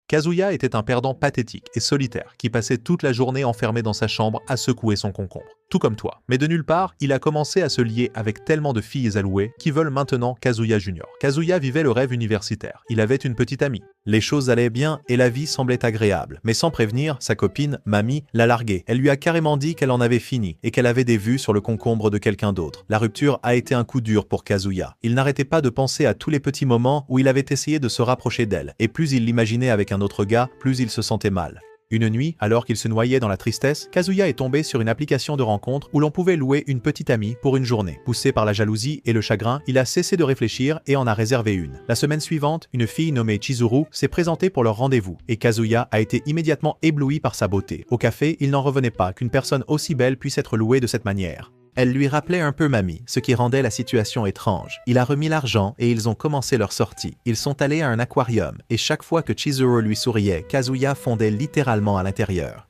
Kazuya était un perdant pathétique et solitaire qui passait toute la journée enfermé dans sa chambre à secouer son concombre. Tout comme toi. Mais de nulle part, il a commencé à se lier avec tellement de filles allouées qui veulent maintenant Kazuya Junior. Kazuya vivait le rêve universitaire. Il avait une petite amie. Les choses allaient bien et la vie semblait agréable. Mais sans prévenir, sa copine, Mami, l'a largué. Elle lui a carrément dit qu'elle en avait fini et qu'elle avait des vues sur le concombre de quelqu'un d'autre. La rupture a été un coup dur pour Kazuya. Il n'arrêtait pas de penser à tous les petits moments où il avait essayé de se rapprocher d'elle. Et plus il l'imaginait avec un autre gars, plus il se sentait mal. Une nuit, alors qu'il se noyait dans la tristesse, Kazuya est tombé sur une application de rencontre où l'on pouvait louer une petite amie pour une journée. Poussé par la jalousie et le chagrin, il a cessé de réfléchir et en a réservé une. La semaine suivante, une fille nommée Chizuru s'est présentée pour leur rendez-vous et Kazuya a été immédiatement ébloui par sa beauté. Au café, il n'en revenait pas qu'une personne aussi belle puisse être louée de cette manière. Elle lui rappelait un peu Mami, ce qui rendait la situation étrange. Il a remis l'argent et ils ont commencé leur sortie. Ils sont allés à un aquarium et chaque fois que Chizuru lui souriait, Kazuya fondait littéralement à l'intérieur.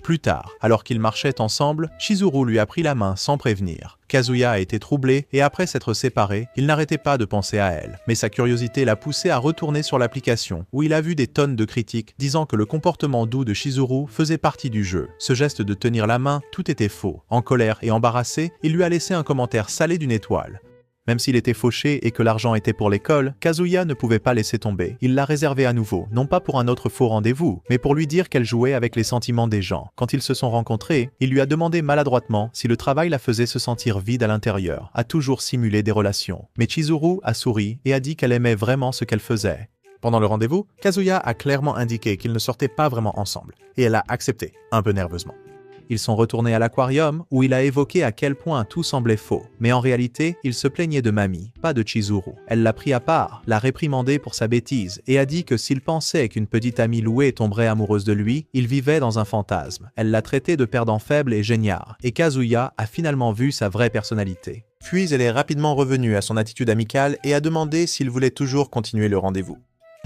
Plus tard, alors qu'ils marchaient ensemble, Chizuru lui a pris la main sans prévenir. Kazuya a été troublé et après s'être séparés, il n'arrêtait pas de penser à elle. Mais sa curiosité l'a poussé à retourner sur l'application où il a vu des tonnes de critiques disant que le comportement doux de Chizuru faisait partie du jeu. Ce geste de tenir la main, tout était faux. En colère et embarrassé, il lui a laissé un commentaire salé d'une étoile. Même s'il était fauché et que l'argent était pour l'école, Kazuya ne pouvait pas laisser tomber. Il l'a réservé à nouveau, non pas pour un autre faux rendez-vous, mais pour lui dire qu'elle jouait avec les sentiments des gens. Quand ils se sont rencontrés, il lui a demandé maladroitement si le travail la faisait se sentir vide à l'intérieur, a toujours simulé des relations. Mais Chizuru a souri et a dit qu'elle aimait vraiment ce qu'elle faisait. Pendant le rendez-vous, Kazuya a clairement indiqué qu'ils ne sortaient pas vraiment ensemble, et elle a accepté, un peu nerveusement. Ils sont retournés à l'aquarium où il a évoqué à quel point tout semblait faux. Mais en réalité, il se plaignait de Mami, pas de Chizuru. Elle l'a pris à part, l'a réprimandé pour sa bêtise et a dit que s'il pensait qu'une petite amie louée tomberait amoureuse de lui, il vivait dans un fantasme. Elle l'a traité de perdant faible et géniard. Et Kazuya a finalement vu sa vraie personnalité. Puis elle est rapidement revenue à son attitude amicale et a demandé s'il voulait toujours continuer le rendez-vous.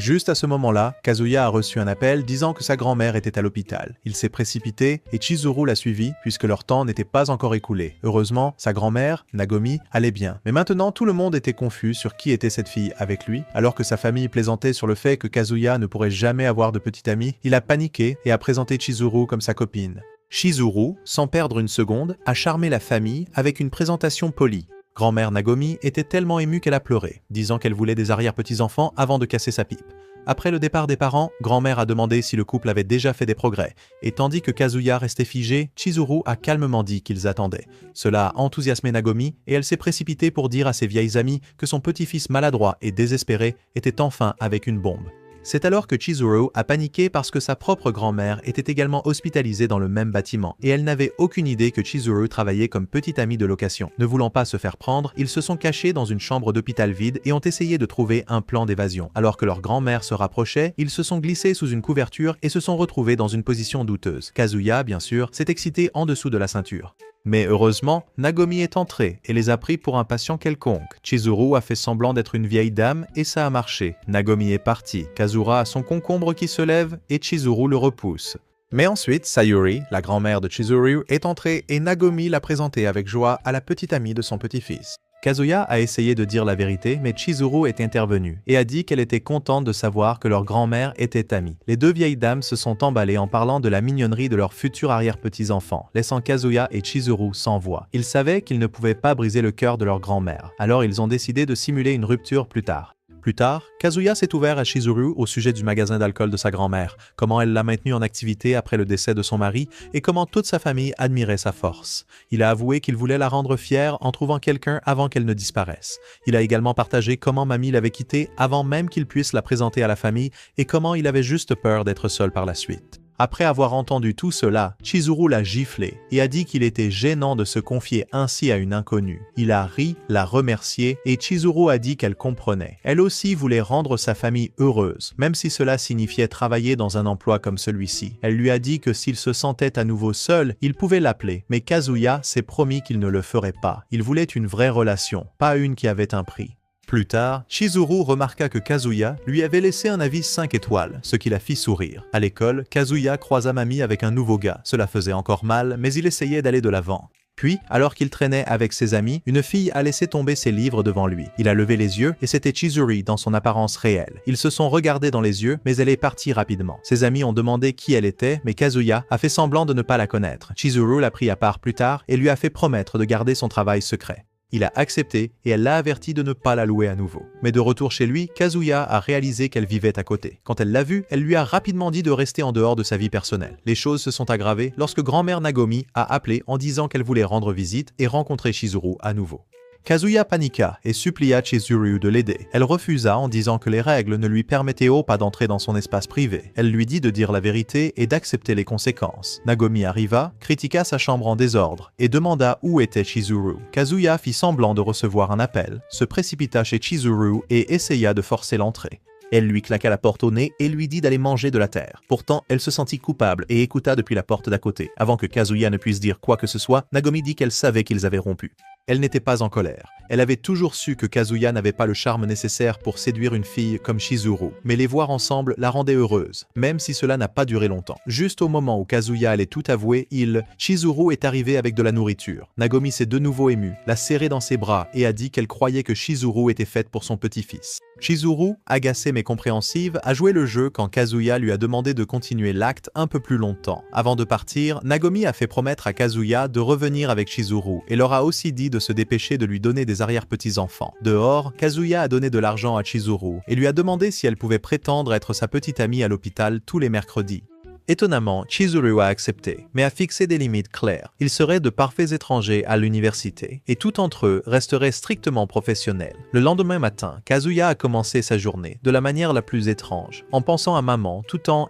Juste à ce moment-là, Kazuya a reçu un appel disant que sa grand-mère était à l'hôpital. Il s'est précipité et Chizuru l'a suivi puisque leur temps n'était pas encore écoulé. Heureusement, sa grand-mère, Nagomi, allait bien. Mais maintenant, tout le monde était confus sur qui était cette fille avec lui. Alors que sa famille plaisantait sur le fait que Kazuya ne pourrait jamais avoir de petite amie, il a paniqué et a présenté Chizuru comme sa copine. Chizuru, sans perdre une seconde, a charmé la famille avec une présentation polie. Grand-mère Nagomi était tellement émue qu'elle a pleuré, disant qu'elle voulait des arrière-petits-enfants avant de casser sa pipe. Après le départ des parents, grand-mère a demandé si le couple avait déjà fait des progrès, et tandis que Kazuya restait figé, Chizuru a calmement dit qu'ils attendaient. Cela a enthousiasmé Nagomi, et elle s'est précipitée pour dire à ses vieilles amies que son petit-fils maladroit et désespéré était enfin avec une bombe. C'est alors que Chizuru a paniqué parce que sa propre grand-mère était également hospitalisée dans le même bâtiment et elle n'avait aucune idée que Chizuru travaillait comme petite amie de location. Ne voulant pas se faire prendre, ils se sont cachés dans une chambre d'hôpital vide et ont essayé de trouver un plan d'évasion. Alors que leur grand-mère se rapprochait, ils se sont glissés sous une couverture et se sont retrouvés dans une position douteuse. Kazuya, bien sûr, s'est excité en dessous de la ceinture. Mais heureusement, Nagomi est entrée et les a pris pour un patient quelconque. Chizuru a fait semblant d'être une vieille dame et ça a marché. Nagomi est partie. Kazura a son concombre qui se lève et Chizuru le repousse. Mais ensuite, Sayuri, la grand-mère de Chizuru, est entrée et Nagomi l'a présentée avec joie à la petite amie de son petit-fils. Kazuya a essayé de dire la vérité, mais Chizuru est intervenue et a dit qu'elle était contente de savoir que leur grand-mère était amie. Les deux vieilles dames se sont emballées en parlant de la mignonnerie de leurs futurs arrière-petits-enfants, laissant Kazuya et Chizuru sans voix. Ils savaient qu'ils ne pouvaient pas briser le cœur de leur grand-mère, alors ils ont décidé de simuler une rupture plus tard. Plus tard, Kazuya s'est ouvert à Chizuru au sujet du magasin d'alcool de sa grand-mère, comment elle l'a maintenu en activité après le décès de son mari et comment toute sa famille admirait sa force. Il a avoué qu'il voulait la rendre fière en trouvant quelqu'un avant qu'elle ne disparaisse. Il a également partagé comment Mami l'avait quittée avant même qu'il puisse la présenter à la famille et comment il avait juste peur d'être seul par la suite. Après avoir entendu tout cela, Chizuru l'a giflé et a dit qu'il était gênant de se confier ainsi à une inconnue. Il a ri, l'a remercié et Chizuru a dit qu'elle comprenait. Elle aussi voulait rendre sa famille heureuse, même si cela signifiait travailler dans un emploi comme celui-ci. Elle lui a dit que s'il se sentait à nouveau seul, il pouvait l'appeler, mais Kazuya s'est promis qu'il ne le ferait pas. Il voulait une vraie relation, pas une qui avait un prix. Plus tard, Chizuru remarqua que Kazuya lui avait laissé un avis 5 étoiles, ce qui la fit sourire. À l'école, Kazuya croisa Mami avec un nouveau gars. Cela faisait encore mal, mais il essayait d'aller de l'avant. Puis, alors qu'il traînait avec ses amis, une fille a laissé tomber ses livres devant lui. Il a levé les yeux et c'était Chizuru dans son apparence réelle. Ils se sont regardés dans les yeux, mais elle est partie rapidement. Ses amis ont demandé qui elle était, mais Kazuya a fait semblant de ne pas la connaître. Chizuru l'a pris à part plus tard et lui a fait promettre de garder son travail secret. Il a accepté et elle l'a averti de ne pas la louer à nouveau. Mais de retour chez lui, Kazuya a réalisé qu'elle vivait à côté. Quand elle l'a vue, elle lui a rapidement dit de rester en dehors de sa vie personnelle. Les choses se sont aggravées lorsque grand-mère Nagomi a appelé en disant qu'elle voulait rendre visite et rencontrer Chizuru à nouveau. Kazuya paniqua et supplia Chizuru de l'aider. Elle refusa en disant que les règles ne lui permettaient pas d'entrer dans son espace privé. Elle lui dit de dire la vérité et d'accepter les conséquences. Nagomi arriva, critiqua sa chambre en désordre et demanda où était Chizuru. Kazuya fit semblant de recevoir un appel, se précipita chez Chizuru et essaya de forcer l'entrée. Elle lui claqua la porte au nez et lui dit d'aller manger de la terre. Pourtant, elle se sentit coupable et écouta depuis la porte d'à côté. Avant que Kazuya ne puisse dire quoi que ce soit, Nagomi dit qu'elle savait qu'ils avaient rompu. Elle n'était pas en colère. Elle avait toujours su que Kazuya n'avait pas le charme nécessaire pour séduire une fille comme Chizuru, mais les voir ensemble la rendait heureuse, même si cela n'a pas duré longtemps. Juste au moment où Kazuya allait tout avouer, Chizuru est arrivé avec de la nourriture. Nagomi s'est de nouveau émue, l'a serré dans ses bras et a dit qu'elle croyait que Chizuru était faite pour son petit-fils. Chizuru, agacée mais compréhensive, a joué le jeu quand Kazuya lui a demandé de continuer l'acte un peu plus longtemps. Avant de partir, Nagomi a fait promettre à Kazuya de revenir avec Chizuru et leur a aussi dit de se dépêcher de lui donner des arrière-petits-enfants. Dehors, Kazuya a donné de l'argent à Chizuru et lui a demandé si elle pouvait prétendre être sa petite amie à l'hôpital tous les mercredis. Étonnamment, Chizuru a accepté, mais a fixé des limites claires. Ils seraient de parfaits étrangers à l'université, et tout entre eux resterait strictement professionnel. Le lendemain matin, Kazuya a commencé sa journée de la manière la plus étrange, en pensant à maman tout en,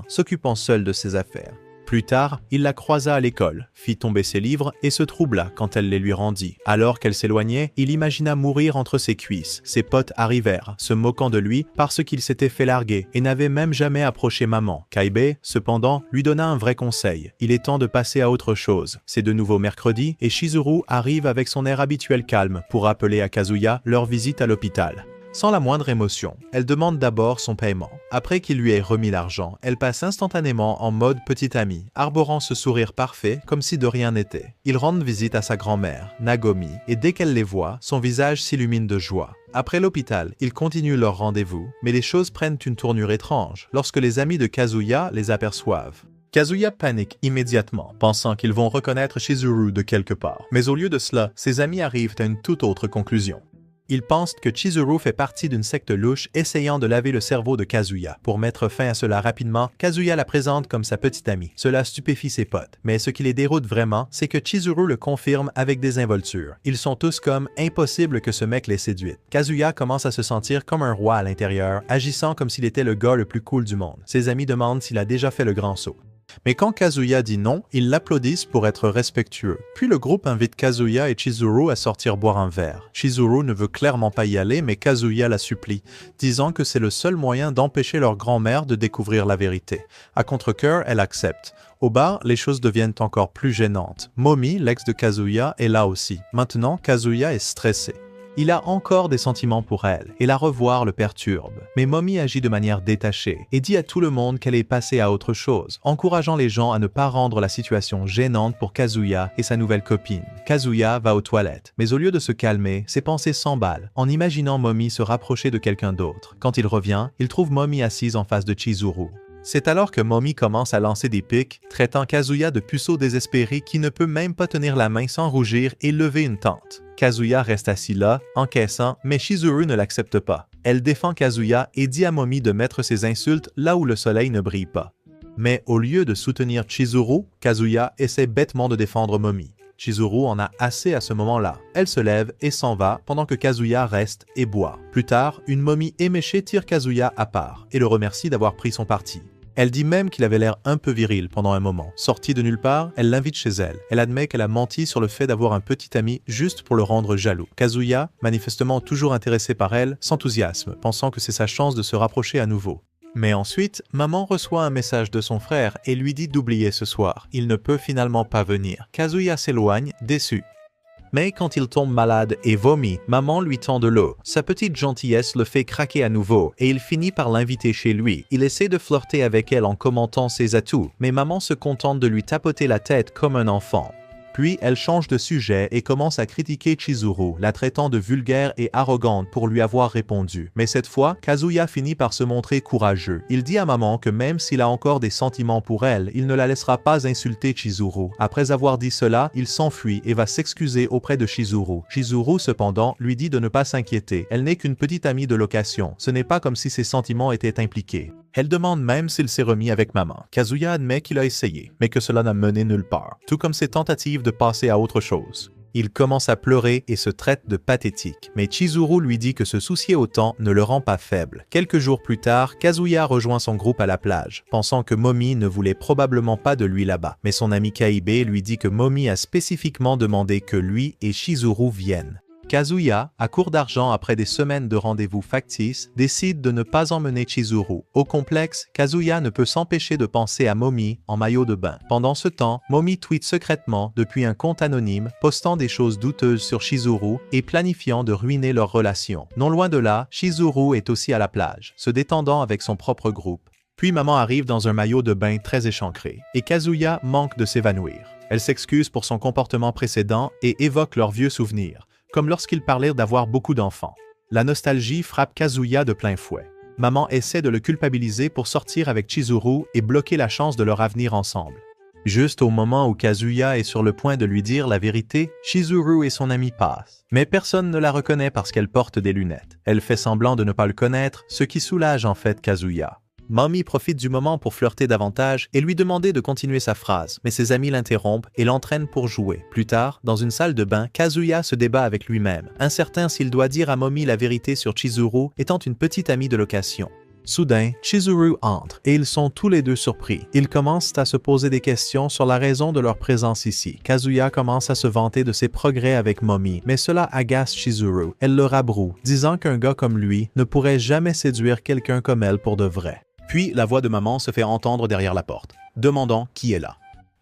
s'occupant seul de ses affaires. Plus tard, il la croisa à l'école, fit tomber ses livres et se troubla quand elle les lui rendit. Alors qu'elle s'éloignait, il imagina mourir entre ses cuisses. Ses potes arrivèrent, se moquant de lui parce qu'il s'était fait larguer et n'avait même jamais approché maman. Kaibe, cependant, lui donna un vrai conseil. Il est temps de passer à autre chose. C'est de nouveau mercredi et Chizuru arrive avec son air habituel calme pour rappeler à Kazuya leur visite à l'hôpital. Sans la moindre émotion, elle demande d'abord son paiement. Après qu'il lui ait remis l'argent, elle passe instantanément en mode petite amie, arborant ce sourire parfait comme si de rien n'était. Ils rendent visite à sa grand-mère, Nagomi, et dès qu'elle les voit, son visage s'illumine de joie. Après l'hôpital, ils continuent leur rendez-vous, mais les choses prennent une tournure étrange lorsque les amis de Kazuya les aperçoivent. Kazuya panique immédiatement, pensant qu'ils vont reconnaître Chizuru de quelque part. Mais au lieu de cela, ses amis arrivent à une toute autre conclusion. Ils pensent que Chizuru fait partie d'une secte louche essayant de laver le cerveau de Kazuya. Pour mettre fin à cela rapidement, Kazuya la présente comme sa petite amie. Cela stupéfie ses potes. Mais ce qui les déroute vraiment, c'est que Chizuru le confirme avec des involtures. Ils sont tous comme « impossible que ce mec les séduite ». Kazuya commence à se sentir comme un roi à l'intérieur, agissant comme s'il était le gars le plus cool du monde. Ses amis demandent s'il a déjà fait le grand saut. Mais quand Kazuya dit non, ils l'applaudissent pour être respectueux. Puis le groupe invite Kazuya et Chizuru à sortir boire un verre. Chizuru ne veut clairement pas y aller, mais Kazuya la supplie, disant que c'est le seul moyen d'empêcher leur grand-mère de découvrir la vérité. À contre-cœur, elle accepte. Au bar, les choses deviennent encore plus gênantes. Momi, l'ex de Kazuya, est là aussi. Maintenant, Kazuya est stressé. Il a encore des sentiments pour elle, et la revoir le perturbe. Mais Momi agit de manière détachée et dit à tout le monde qu'elle est passée à autre chose, encourageant les gens à ne pas rendre la situation gênante pour Kazuya et sa nouvelle copine. Kazuya va aux toilettes, mais au lieu de se calmer, ses pensées s'emballent, en imaginant Momi se rapprocher de quelqu'un d'autre. Quand il revient, il trouve Momi assise en face de Chizuru. C'est alors que Momi commence à lancer des pics, traitant Kazuya de puceau désespéré qui ne peut même pas tenir la main sans rougir et lever une tente. Kazuya reste assis là, encaissant, mais Chizuru ne l'accepte pas. Elle défend Kazuya et dit à Momi de mettre ses insultes là où le soleil ne brille pas. Mais au lieu de soutenir Chizuru, Kazuya essaie bêtement de défendre Momi. Chizuru en a assez à ce moment-là. Elle se lève et s'en va pendant que Kazuya reste et boit. Plus tard, une Momi éméchée tire Kazuya à part et le remercie d'avoir pris son parti. Elle dit même qu'il avait l'air un peu viril pendant un moment. Sortie de nulle part, elle l'invite chez elle. Elle admet qu'elle a menti sur le fait d'avoir un petit ami juste pour le rendre jaloux. Kazuya, manifestement toujours intéressé par elle, s'enthousiasme, pensant que c'est sa chance de se rapprocher à nouveau. Mais ensuite, maman reçoit un message de son frère et lui dit d'oublier ce soir. Il ne peut finalement pas venir. Kazuya s'éloigne, déçu. Mais quand il tombe malade et vomit, maman lui tend de l'eau. Sa petite gentillesse le fait craquer à nouveau et il finit par l'inviter chez lui. Il essaie de flirter avec elle en commentant ses atouts, mais maman se contente de lui tapoter la tête comme un enfant. Puis elle change de sujet et commence à critiquer Chizuru, la traitant de vulgaire et arrogante pour lui avoir répondu. Mais cette fois, Kazuya finit par se montrer courageux. Il dit à maman que même s'il a encore des sentiments pour elle, il ne la laissera pas insulter Chizuru. Après avoir dit cela, il s'enfuit et va s'excuser auprès de Chizuru. Chizuru, cependant, lui dit de ne pas s'inquiéter. Elle n'est qu'une petite amie de location. Ce n'est pas comme si ses sentiments étaient impliqués. Elle demande même s'il s'est remis avec maman. Kazuya admet qu'il a essayé, mais que cela n'a mené nulle part, tout comme ses tentatives de passer à autre chose. Il commence à pleurer et se traite de pathétique, mais Chizuru lui dit que se soucier autant ne le rend pas faible. Quelques jours plus tard, Kazuya rejoint son groupe à la plage, pensant que Momi ne voulait probablement pas de lui là-bas. Mais son ami Kaibe lui dit que Momi a spécifiquement demandé que lui et Chizuru viennent. Kazuya, à court d'argent après des semaines de rendez-vous factices, décide de ne pas emmener Chizuru. Au complexe, Kazuya ne peut s'empêcher de penser à Momi en maillot de bain. Pendant ce temps, Momi tweet secrètement depuis un compte anonyme, postant des choses douteuses sur Chizuru et planifiant de ruiner leur relation. Non loin de là, Chizuru est aussi à la plage, se détendant avec son propre groupe. Puis maman arrive dans un maillot de bain très échancré, et Kazuya manque de s'évanouir. Elle s'excuse pour son comportement précédent et évoque leurs vieux souvenirs, comme lorsqu'ils parlaient d'avoir beaucoup d'enfants. La nostalgie frappe Kazuya de plein fouet. Maman essaie de le culpabiliser pour sortir avec Chizuru et bloquer la chance de leur avenir ensemble. Juste au moment où Kazuya est sur le point de lui dire la vérité, Chizuru et son ami passent. Mais personne ne la reconnaît parce qu'elle porte des lunettes. Elle fait semblant de ne pas le connaître, ce qui soulage en fait Kazuya. Momi profite du moment pour flirter davantage et lui demander de continuer sa phrase, mais ses amis l'interrompent et l'entraînent pour jouer. Plus tard, dans une salle de bain, Kazuya se débat avec lui-même, incertain s'il doit dire à Momi la vérité sur Chizuru étant une petite amie de location. Soudain, Chizuru entre et ils sont tous les deux surpris. Ils commencent à se poser des questions sur la raison de leur présence ici. Kazuya commence à se vanter de ses progrès avec Momi, mais cela agace Chizuru. Elle le rabroue, disant qu'un gars comme lui ne pourrait jamais séduire quelqu'un comme elle pour de vrai. Puis la voix de maman se fait entendre derrière la porte, demandant qui est là.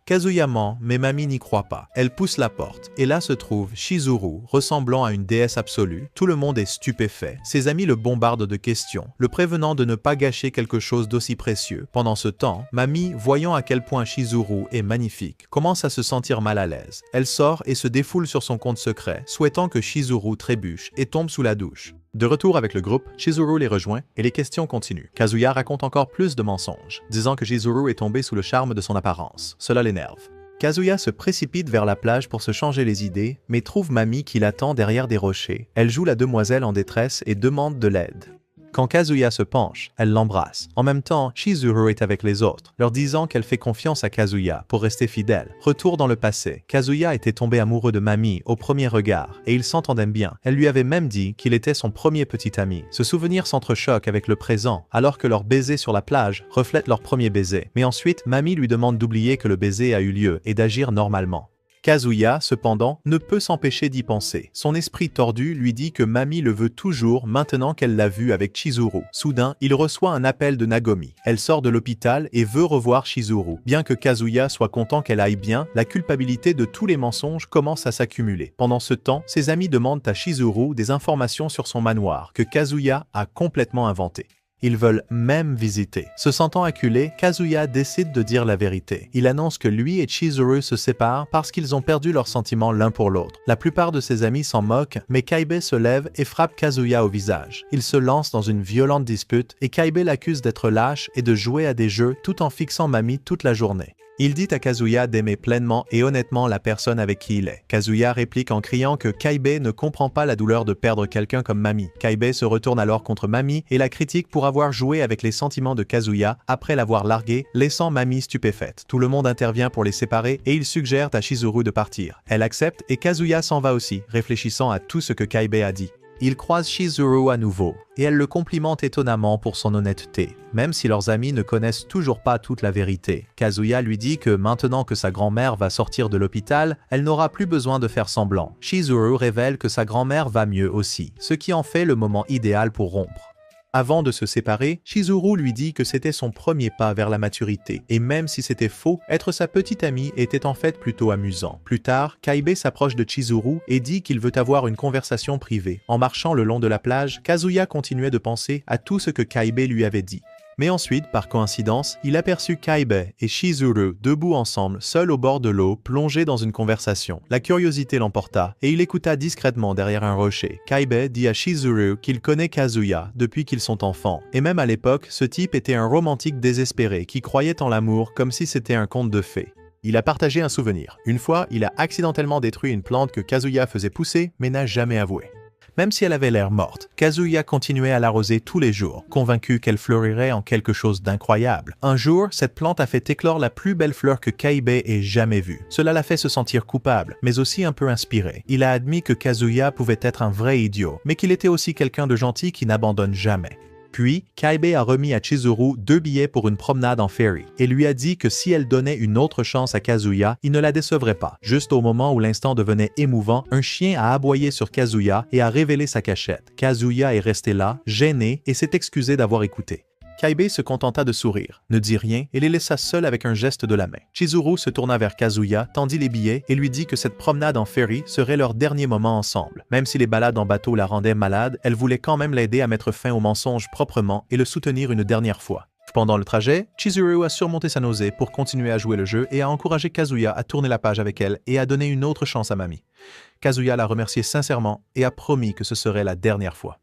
Kazuya ment, mais Mamie n'y croit pas. Elle pousse la porte, et là se trouve Chizuru, ressemblant à une déesse absolue. Tout le monde est stupéfait. Ses amis le bombardent de questions, le prévenant de ne pas gâcher quelque chose d'aussi précieux. Pendant ce temps, Mamie, voyant à quel point Chizuru est magnifique, commence à se sentir mal à l'aise. Elle sort et se défoule sur son compte secret, souhaitant que Chizuru trébuche et tombe sous la douche. De retour avec le groupe, Chizuru les rejoint et les questions continuent. Kazuya raconte encore plus de mensonges, disant que Chizuru est tombé sous le charme de son apparence. Cela l'énerve. Kazuya se précipite vers la plage pour se changer les idées, mais trouve Mamie qui l'attend derrière des rochers. Elle joue la demoiselle en détresse et demande de l'aide. Quand Kazuya se penche, elle l'embrasse. En même temps, Chizuru est avec les autres, leur disant qu'elle fait confiance à Kazuya pour rester fidèle. Retour dans le passé, Kazuya était tombé amoureux de Mamie au premier regard et ils s'entendaient bien. Elle lui avait même dit qu'il était son premier petit ami. Ce souvenir s'entrechoque avec le présent, alors que leur baiser sur la plage reflète leur premier baiser. Mais ensuite, Mamie lui demande d'oublier que le baiser a eu lieu et d'agir normalement. Kazuya, cependant, ne peut s'empêcher d'y penser. Son esprit tordu lui dit que Mamie le veut toujours maintenant qu'elle l'a vu avec Chizuru. Soudain, il reçoit un appel de Nagomi. Elle sort de l'hôpital et veut revoir Chizuru. Bien que Kazuya soit content qu'elle aille bien, la culpabilité de tous les mensonges commence à s'accumuler. Pendant ce temps, ses amis demandent à Chizuru des informations sur son manoir que Kazuya a complètement inventé. Ils veulent même visiter. Se sentant acculé, Kazuya décide de dire la vérité. Il annonce que lui et Chizuru se séparent parce qu'ils ont perdu leurs sentiments l'un pour l'autre. La plupart de ses amis s'en moquent, mais Kaibe se lève et frappe Kazuya au visage. Il se lance dans une violente dispute et Kaibe l'accuse d'être lâche et de jouer à des jeux tout en fixant Mamie toute la journée. Il dit à Kazuya d'aimer pleinement et honnêtement la personne avec qui il est. Kazuya réplique en criant que Kaibe ne comprend pas la douleur de perdre quelqu'un comme Mamie. Kaibe se retourne alors contre Mamie et la critique pour avoir joué avec les sentiments de Kazuya après l'avoir largué, laissant Mamie stupéfaite. Tout le monde intervient pour les séparer et il suggère à Chizuru de partir. Elle accepte et Kazuya s'en va aussi, réfléchissant à tout ce que Kaibe a dit. Il croise Chizuru à nouveau, et elle le complimente étonnamment pour son honnêteté, même si leurs amis ne connaissent toujours pas toute la vérité. Kazuya lui dit que maintenant que sa grand-mère va sortir de l'hôpital, elle n'aura plus besoin de faire semblant. Chizuru révèle que sa grand-mère va mieux aussi, ce qui en fait le moment idéal pour rompre. Avant de se séparer, Chizuru lui dit que c'était son premier pas vers la maturité, et même si c'était faux, être sa petite amie était en fait plutôt amusant. Plus tard, Kaibe s'approche de Chizuru et dit qu'il veut avoir une conversation privée. En marchant le long de la plage, Kazuya continuait de penser à tout ce que Kaibe lui avait dit. Mais ensuite, par coïncidence, il aperçut Kaibe et Chizuru debout ensemble, seuls au bord de l'eau, plongés dans une conversation. La curiosité l'emporta et il écouta discrètement derrière un rocher. Kaibe dit à Chizuru qu'il connaît Kazuya depuis qu'ils sont enfants. Et même à l'époque, ce type était un romantique désespéré qui croyait en l'amour comme si c'était un conte de fées. Il a partagé un souvenir. Une fois, il a accidentellement détruit une plante que Kazuya faisait pousser, mais n'a jamais avoué. Même si elle avait l'air morte, Kazuya continuait à l'arroser tous les jours, convaincu qu'elle fleurirait en quelque chose d'incroyable. Un jour, cette plante a fait éclore la plus belle fleur que Kaibe ait jamais vue. Cela l'a fait se sentir coupable, mais aussi un peu inspiré. Il a admis que Kazuya pouvait être un vrai idiot, mais qu'il était aussi quelqu'un de gentil qui n'abandonne jamais. Puis, Kaibe a remis à Chizuru 2 billets pour une promenade en ferry et lui a dit que si elle donnait une autre chance à Kazuya, il ne la décevrait pas. Juste au moment où l'instant devenait émouvant, un chien a aboyé sur Kazuya et a révélé sa cachette. Kazuya est resté là, gêné, et s'est excusé d'avoir écouté. Kaibe se contenta de sourire, ne dit rien et les laissa seuls avec un geste de la main. Chizuru se tourna vers Kazuya, tendit les billets et lui dit que cette promenade en ferry serait leur dernier moment ensemble. Même si les balades en bateau la rendaient malade, elle voulait quand même l'aider à mettre fin au mensonge proprement et le soutenir une dernière fois. Pendant le trajet, Chizuru a surmonté sa nausée pour continuer à jouer le jeu et a encouragé Kazuya à tourner la page avec elle et à donner une autre chance à Mami. Kazuya l'a remercié sincèrement et a promis que ce serait la dernière fois.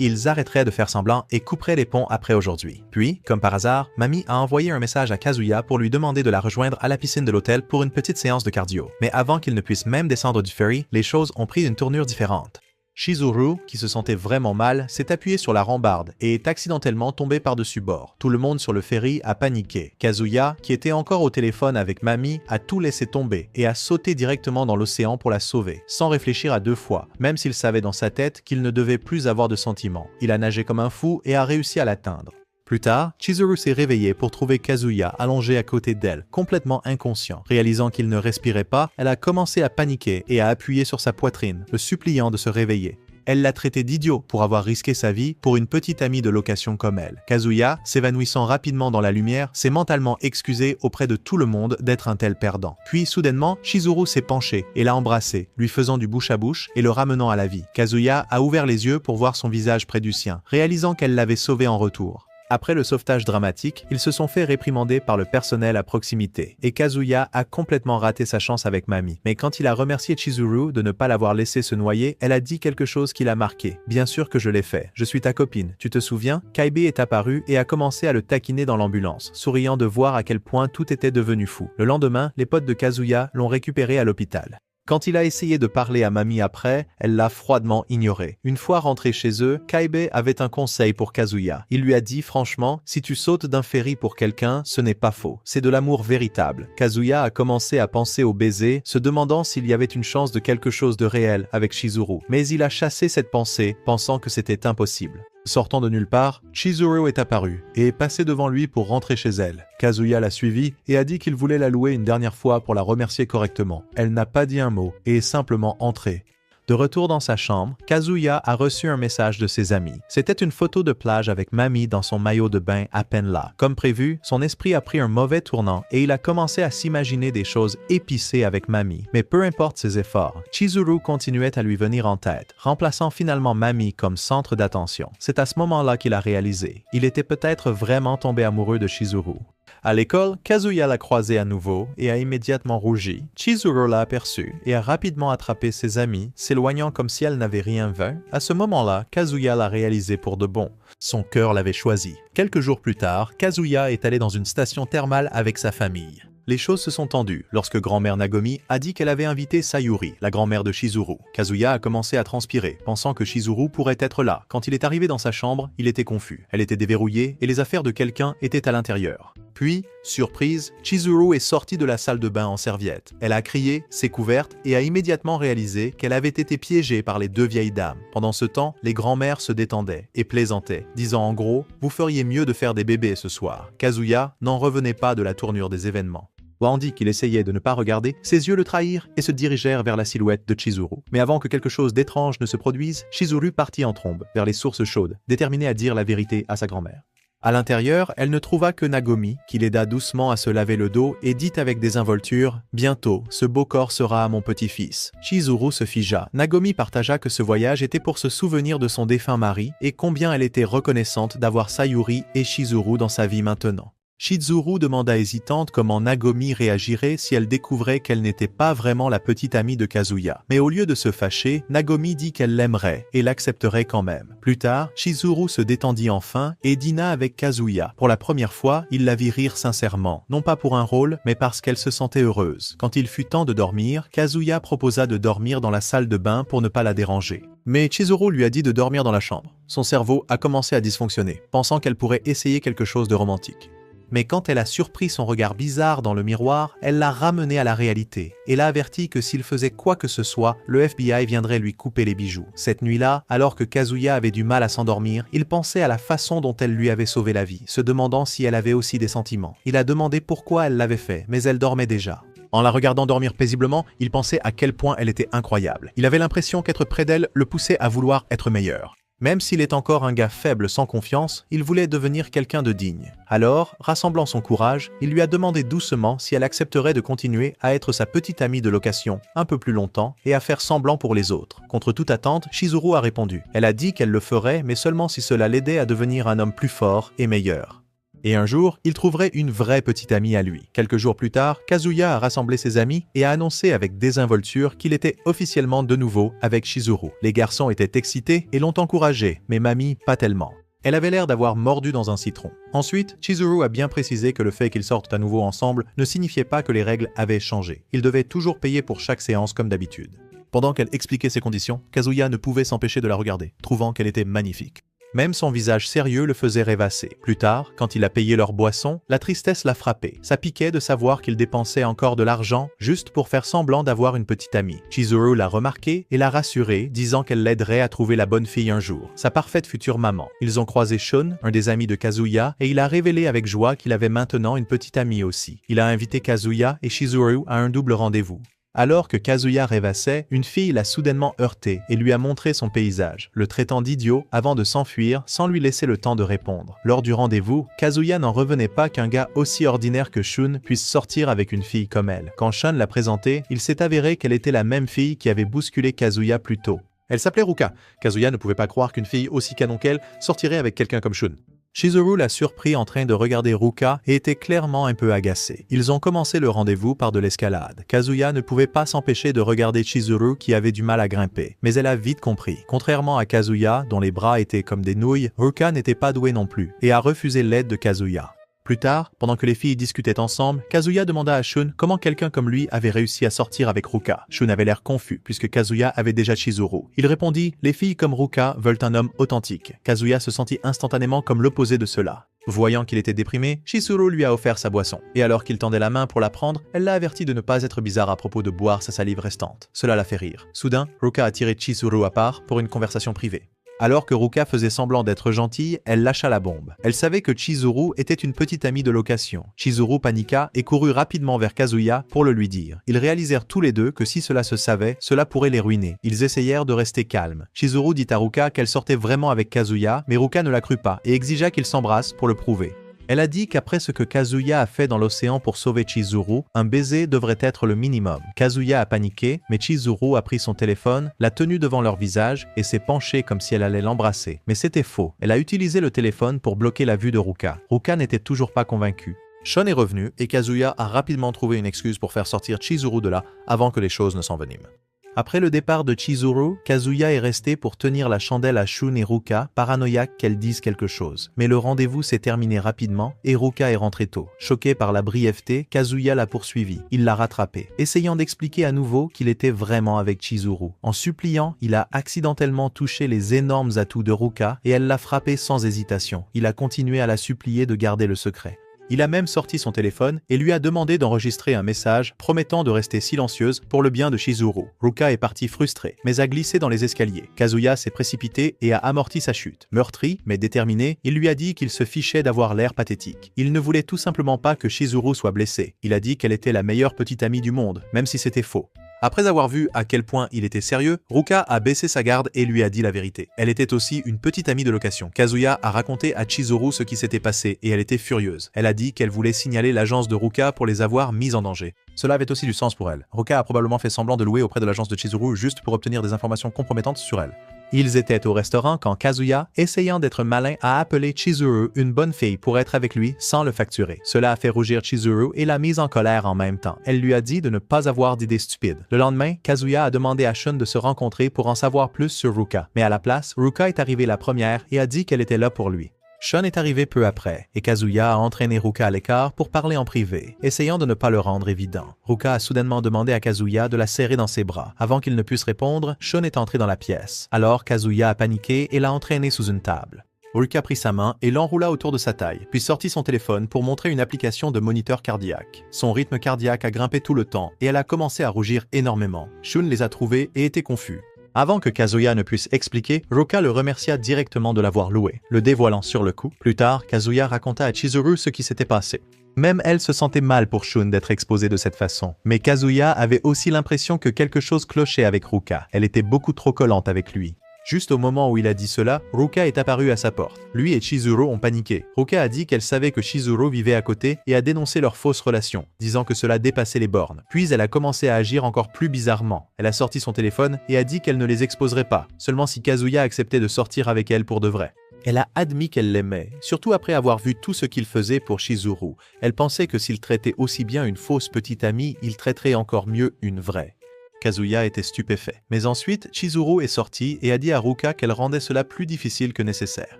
Ils arrêteraient de faire semblant et couperaient les ponts après aujourd'hui. Puis, comme par hasard, Mami a envoyé un message à Kazuya pour lui demander de la rejoindre à la piscine de l'hôtel pour une petite séance de cardio. Mais avant qu'il ne puisse même descendre du ferry, les choses ont pris une tournure différente. Chizuru, qui se sentait vraiment mal, s'est appuyé sur la rambarde et est accidentellement tombé par-dessus bord. Tout le monde sur le ferry a paniqué. Kazuya, qui était encore au téléphone avec Mami, a tout laissé tomber et a sauté directement dans l'océan pour la sauver, sans réfléchir à 2 fois, même s'il savait dans sa tête qu'il ne devait plus avoir de sentiments. Il a nagé comme un fou et a réussi à l'atteindre. Plus tard, Chizuru s'est réveillée pour trouver Kazuya allongé à côté d'elle, complètement inconscient. Réalisant qu'il ne respirait pas, elle a commencé à paniquer et à appuyer sur sa poitrine, le suppliant de se réveiller. Elle l'a traité d'idiot pour avoir risqué sa vie pour une petite amie de location comme elle. Kazuya, s'évanouissant rapidement dans la lumière, s'est mentalement excusé auprès de tout le monde d'être un tel perdant. Puis, soudainement, Chizuru s'est penché et l'a embrassé, lui faisant du bouche à bouche et le ramenant à la vie. Kazuya a ouvert les yeux pour voir son visage près du sien, réalisant qu'elle l'avait sauvé en retour. Après le sauvetage dramatique, ils se sont fait réprimander par le personnel à proximité, et Kazuya a complètement raté sa chance avec Mami. Mais quand il a remercié Chizuru de ne pas l'avoir laissé se noyer, elle a dit quelque chose qui l'a marqué. « Bien sûr que je l'ai fait. Je suis ta copine. Tu te souviens ?» Kaibe est apparu et a commencé à le taquiner dans l'ambulance, souriant de voir à quel point tout était devenu fou. Le lendemain, les potes de Kazuya l'ont récupéré à l'hôpital. Quand il a essayé de parler à Mami après, elle l'a froidement ignoré. Une fois rentré chez eux, Kaibe avait un conseil pour Kazuya. Il lui a dit franchement, si tu sautes d'un ferry pour quelqu'un, ce n'est pas faux. C'est de l'amour véritable. Kazuya a commencé à penser au baiser, se demandant s'il y avait une chance de quelque chose de réel avec Chizuru. Mais il a chassé cette pensée, pensant que c'était impossible. Sortant de nulle part, Chizuru est apparu et est passé devant lui pour rentrer chez elle. Kazuya l'a suivie et a dit qu'il voulait la louer une dernière fois pour la remercier correctement. Elle n'a pas dit un mot et est simplement entrée. De retour dans sa chambre, Kazuya a reçu un message de ses amis. C'était une photo de plage avec Mami dans son maillot de bain à peine là. Comme prévu, son esprit a pris un mauvais tournant et il a commencé à s'imaginer des choses épicées avec Mami. Mais peu importe ses efforts, Chizuru continuait à lui venir en tête, remplaçant finalement Mami comme centre d'attention. C'est à ce moment-là qu'il a réalisé. Il était peut-être vraiment tombé amoureux de Chizuru. À l'école, Kazuya l'a croisé à nouveau et a immédiatement rougi. Chizuru l'a aperçu et a rapidement attrapé ses amis, s'éloignant comme si elle n'avait rien vu. À ce moment-là, Kazuya l'a réalisé pour de bon. Son cœur l'avait choisi. Quelques jours plus tard, Kazuya est allé dans une station thermale avec sa famille. Les choses se sont tendues lorsque grand-mère Nagomi a dit qu'elle avait invité Sayuri, la grand-mère de Chizuru. Kazuya a commencé à transpirer, pensant que Chizuru pourrait être là. Quand il est arrivé dans sa chambre, il était confus. Elle était déverrouillée et les affaires de quelqu'un étaient à l'intérieur. Puis, surprise, Chizuru est sortie de la salle de bain en serviette. Elle a crié, s'est couverte et a immédiatement réalisé qu'elle avait été piégée par les 2 vieilles dames. Pendant ce temps, les grands-mères se détendaient et plaisantaient, disant en gros « Vous feriez mieux de faire des bébés ce soir ». Kazuya n'en revenait pas de la tournure des événements. Tandis qu'il essayait de ne pas regarder, ses yeux le trahirent et se dirigèrent vers la silhouette de Chizuru. Mais avant que quelque chose d'étrange ne se produise, Chizuru partit en trombe vers les sources chaudes, déterminé à dire la vérité à sa grand-mère. À l'intérieur, elle ne trouva que Nagomi, qui l'aida doucement à se laver le dos et dit avec désinvolture « Bientôt, ce beau corps sera à mon petit-fils ». Chizuru se figea. Nagomi partagea que ce voyage était pour se souvenir de son défunt mari et combien elle était reconnaissante d'avoir Sayuri et Chizuru dans sa vie maintenant. Chizuru demanda hésitante comment Nagomi réagirait si elle découvrait qu'elle n'était pas vraiment la petite amie de Kazuya. Mais au lieu de se fâcher, Nagomi dit qu'elle l'aimerait et l'accepterait quand même. Plus tard, Chizuru se détendit enfin et dîna avec Kazuya. Pour la première fois, il la vit rire sincèrement, non pas pour un rôle, mais parce qu'elle se sentait heureuse. Quand il fut temps de dormir, Kazuya proposa de dormir dans la salle de bain pour ne pas la déranger. Mais Chizuru lui a dit de dormir dans la chambre. Son cerveau a commencé à dysfonctionner, pensant qu'elle pourrait essayer quelque chose de romantique. Mais quand elle a surpris son regard bizarre dans le miroir, elle l'a ramené à la réalité et l'a averti que s'il faisait quoi que ce soit, le FBI viendrait lui couper les bijoux. Cette nuit-là, alors que Kazuya avait du mal à s'endormir, il pensait à la façon dont elle lui avait sauvé la vie, se demandant si elle avait aussi des sentiments. Il a demandé pourquoi elle l'avait fait, mais elle dormait déjà. En la regardant dormir paisiblement, il pensait à quel point elle était incroyable. Il avait l'impression qu'être près d'elle le poussait à vouloir être meilleur. Même s'il est encore un gars faible sans confiance, il voulait devenir quelqu'un de digne. Alors, rassemblant son courage, il lui a demandé doucement si elle accepterait de continuer à être sa petite amie de location un peu plus longtemps et à faire semblant pour les autres. Contre toute attente, Chizuru a répondu. Elle a dit qu'elle le ferait, mais seulement si cela l'aidait à devenir un homme plus fort et meilleur. Et un jour, il trouverait une vraie petite amie à lui. Quelques jours plus tard, Kazuya a rassemblé ses amis et a annoncé avec désinvolture qu'il était officiellement de nouveau avec Chizuru. Les garçons étaient excités et l'ont encouragé, mais Mamie pas tellement. Elle avait l'air d'avoir mordu dans un citron. Ensuite, Chizuru a bien précisé que le fait qu'ils sortent à nouveau ensemble ne signifiait pas que les règles avaient changé. Ils devaient toujours payer pour chaque séance comme d'habitude. Pendant qu'elle expliquait ses conditions, Kazuya ne pouvait s'empêcher de la regarder, trouvant qu'elle était magnifique. Même son visage sérieux le faisait rêvasser. Plus tard, quand il a payé leur boisson, la tristesse l'a frappé. Ça piquait de savoir qu'il dépensait encore de l'argent juste pour faire semblant d'avoir une petite amie. Chizuru l'a remarqué et l'a rassuré, disant qu'elle l'aiderait à trouver la bonne fille un jour, sa parfaite future maman. Ils ont croisé Shun, un des amis de Kazuya, et il a révélé avec joie qu'il avait maintenant une petite amie aussi. Il a invité Kazuya et Chizuru à un double rendez-vous. Alors que Kazuya rêvassait, une fille l'a soudainement heurté et lui a montré son paysage, le traitant d'idiot avant de s'enfuir sans lui laisser le temps de répondre. Lors du rendez-vous, Kazuya n'en revenait pas qu'un gars aussi ordinaire que Shun puisse sortir avec une fille comme elle. Quand Shun l'a présentée, il s'est avéré qu'elle était la même fille qui avait bousculé Kazuya plus tôt. Elle s'appelait Ruka. Kazuya ne pouvait pas croire qu'une fille aussi canon qu'elle sortirait avec quelqu'un comme Shun. Chizuru l'a surpris en train de regarder Ruka et était clairement un peu agacé. Ils ont commencé le rendez-vous par de l'escalade. Kazuya ne pouvait pas s'empêcher de regarder Chizuru qui avait du mal à grimper. Mais elle a vite compris. Contrairement à Kazuya, dont les bras étaient comme des nouilles, Ruka n'était pas douée non plus et a refusé l'aide de Kazuya. Plus tard, pendant que les filles discutaient ensemble, Kazuya demanda à Shun comment quelqu'un comme lui avait réussi à sortir avec Ruka. Shun avait l'air confus puisque Kazuya avait déjà Chizuru. Il répondit « Les filles comme Ruka veulent un homme authentique ». Kazuya se sentit instantanément comme l'opposé de cela. Voyant qu'il était déprimé, Chizuru lui a offert sa boisson. Et alors qu'il tendait la main pour la prendre, elle l'a averti de ne pas être bizarre à propos de boire sa salive restante. Cela l'a fait rire. Soudain, Ruka a tiré Chizuru à part pour une conversation privée. Alors que Ruka faisait semblant d'être gentille, elle lâcha la bombe. Elle savait que Chizuru était une petite amie de location. Chizuru paniqua et courut rapidement vers Kazuya pour le lui dire. Ils réalisèrent tous les deux que si cela se savait, cela pourrait les ruiner. Ils essayèrent de rester calmes. Chizuru dit à Ruka qu'elle sortait vraiment avec Kazuya, mais Ruka ne la crut pas et exigea qu'ils s'embrassent pour le prouver. Elle a dit qu'après ce que Kazuya a fait dans l'océan pour sauver Chizuru, un baiser devrait être le minimum. Kazuya a paniqué, mais Chizuru a pris son téléphone, l'a tenu devant leur visage et s'est penchée comme si elle allait l'embrasser. Mais c'était faux. Elle a utilisé le téléphone pour bloquer la vue de Ruka. Ruka n'était toujours pas convaincue. Shun est revenu et Kazuya a rapidement trouvé une excuse pour faire sortir Chizuru de là avant que les choses ne s'enveniment. Après le départ de Chizuru, Kazuya est resté pour tenir la chandelle à Shun et Ruka, paranoïaque qu'elles disent quelque chose. Mais le rendez-vous s'est terminé rapidement et Ruka est rentrée tôt. Choqué par la brièveté, Kazuya l'a poursuivi. Il l'a rattrapé, essayant d'expliquer à nouveau qu'il était vraiment avec Chizuru. En suppliant, il a accidentellement touché les énormes atouts de Ruka et elle l'a frappé sans hésitation. Il a continué à la supplier de garder le secret. Il a même sorti son téléphone et lui a demandé d'enregistrer un message promettant de rester silencieuse pour le bien de Chizuru. Ruka est partie frustrée, mais a glissé dans les escaliers. Kazuya s'est précipité et a amorti sa chute. Meurtri, mais déterminé, il lui a dit qu'il se fichait d'avoir l'air pathétique. Il ne voulait tout simplement pas que Chizuru soit blessée. Il a dit qu'elle était la meilleure petite amie du monde, même si c'était faux. Après avoir vu à quel point il était sérieux, Ruka a baissé sa garde et lui a dit la vérité. Elle était aussi une petite amie de location. Kazuya a raconté à Chizuru ce qui s'était passé et elle était furieuse. Elle a dit qu'elle voulait signaler l'agence de Ruka pour les avoir mis en danger. Cela avait aussi du sens pour elle. Ruka a probablement fait semblant de louer auprès de l'agence de Chizuru juste pour obtenir des informations compromettantes sur elle. Ils étaient au restaurant quand Kazuya, essayant d'être malin, a appelé Chizuru une bonne fille pour être avec lui sans le facturer. Cela a fait rougir Chizuru et l'a mise en colère en même temps. Elle lui a dit de ne pas avoir d'idées stupides. Le lendemain, Kazuya a demandé à Shun de se rencontrer pour en savoir plus sur Ruka. Mais à la place, Ruka est arrivée la première et a dit qu'elle était là pour lui. Shun est arrivé peu après, et Kazuya a entraîné Ruka à l'écart pour parler en privé, essayant de ne pas le rendre évident. Ruka a soudainement demandé à Kazuya de la serrer dans ses bras. Avant qu'il ne puisse répondre, Shun est entré dans la pièce. Alors Kazuya a paniqué et l'a entraîné sous une table. Ruka prit sa main et l'enroula autour de sa taille, puis sortit son téléphone pour montrer une application de moniteur cardiaque. Son rythme cardiaque a grimpé tout le temps, et elle a commencé à rougir énormément. Shun les a trouvés et était confus. Avant que Kazuya ne puisse expliquer, Ruka le remercia directement de l'avoir loué, le dévoilant sur le coup. Plus tard, Kazuya raconta à Chizuru ce qui s'était passé. Même elle se sentait mal pour Shun d'être exposée de cette façon. Mais Kazuya avait aussi l'impression que quelque chose clochait avec Ruka. Elle était beaucoup trop collante avec lui. Juste au moment où il a dit cela, Ruka est apparu à sa porte. Lui et Chizuru ont paniqué. Ruka a dit qu'elle savait que Chizuru vivait à côté et a dénoncé leur fausse relation, disant que cela dépassait les bornes. Puis elle a commencé à agir encore plus bizarrement. Elle a sorti son téléphone et a dit qu'elle ne les exposerait pas, seulement si Kazuya acceptait de sortir avec elle pour de vrai. Elle a admis qu'elle l'aimait, surtout après avoir vu tout ce qu'il faisait pour Chizuru. Elle pensait que s'il traitait aussi bien une fausse petite amie, il traiterait encore mieux une vraie. Kazuya était stupéfait. Mais ensuite, Chizuru est sortie et a dit à Ruka qu'elle rendait cela plus difficile que nécessaire.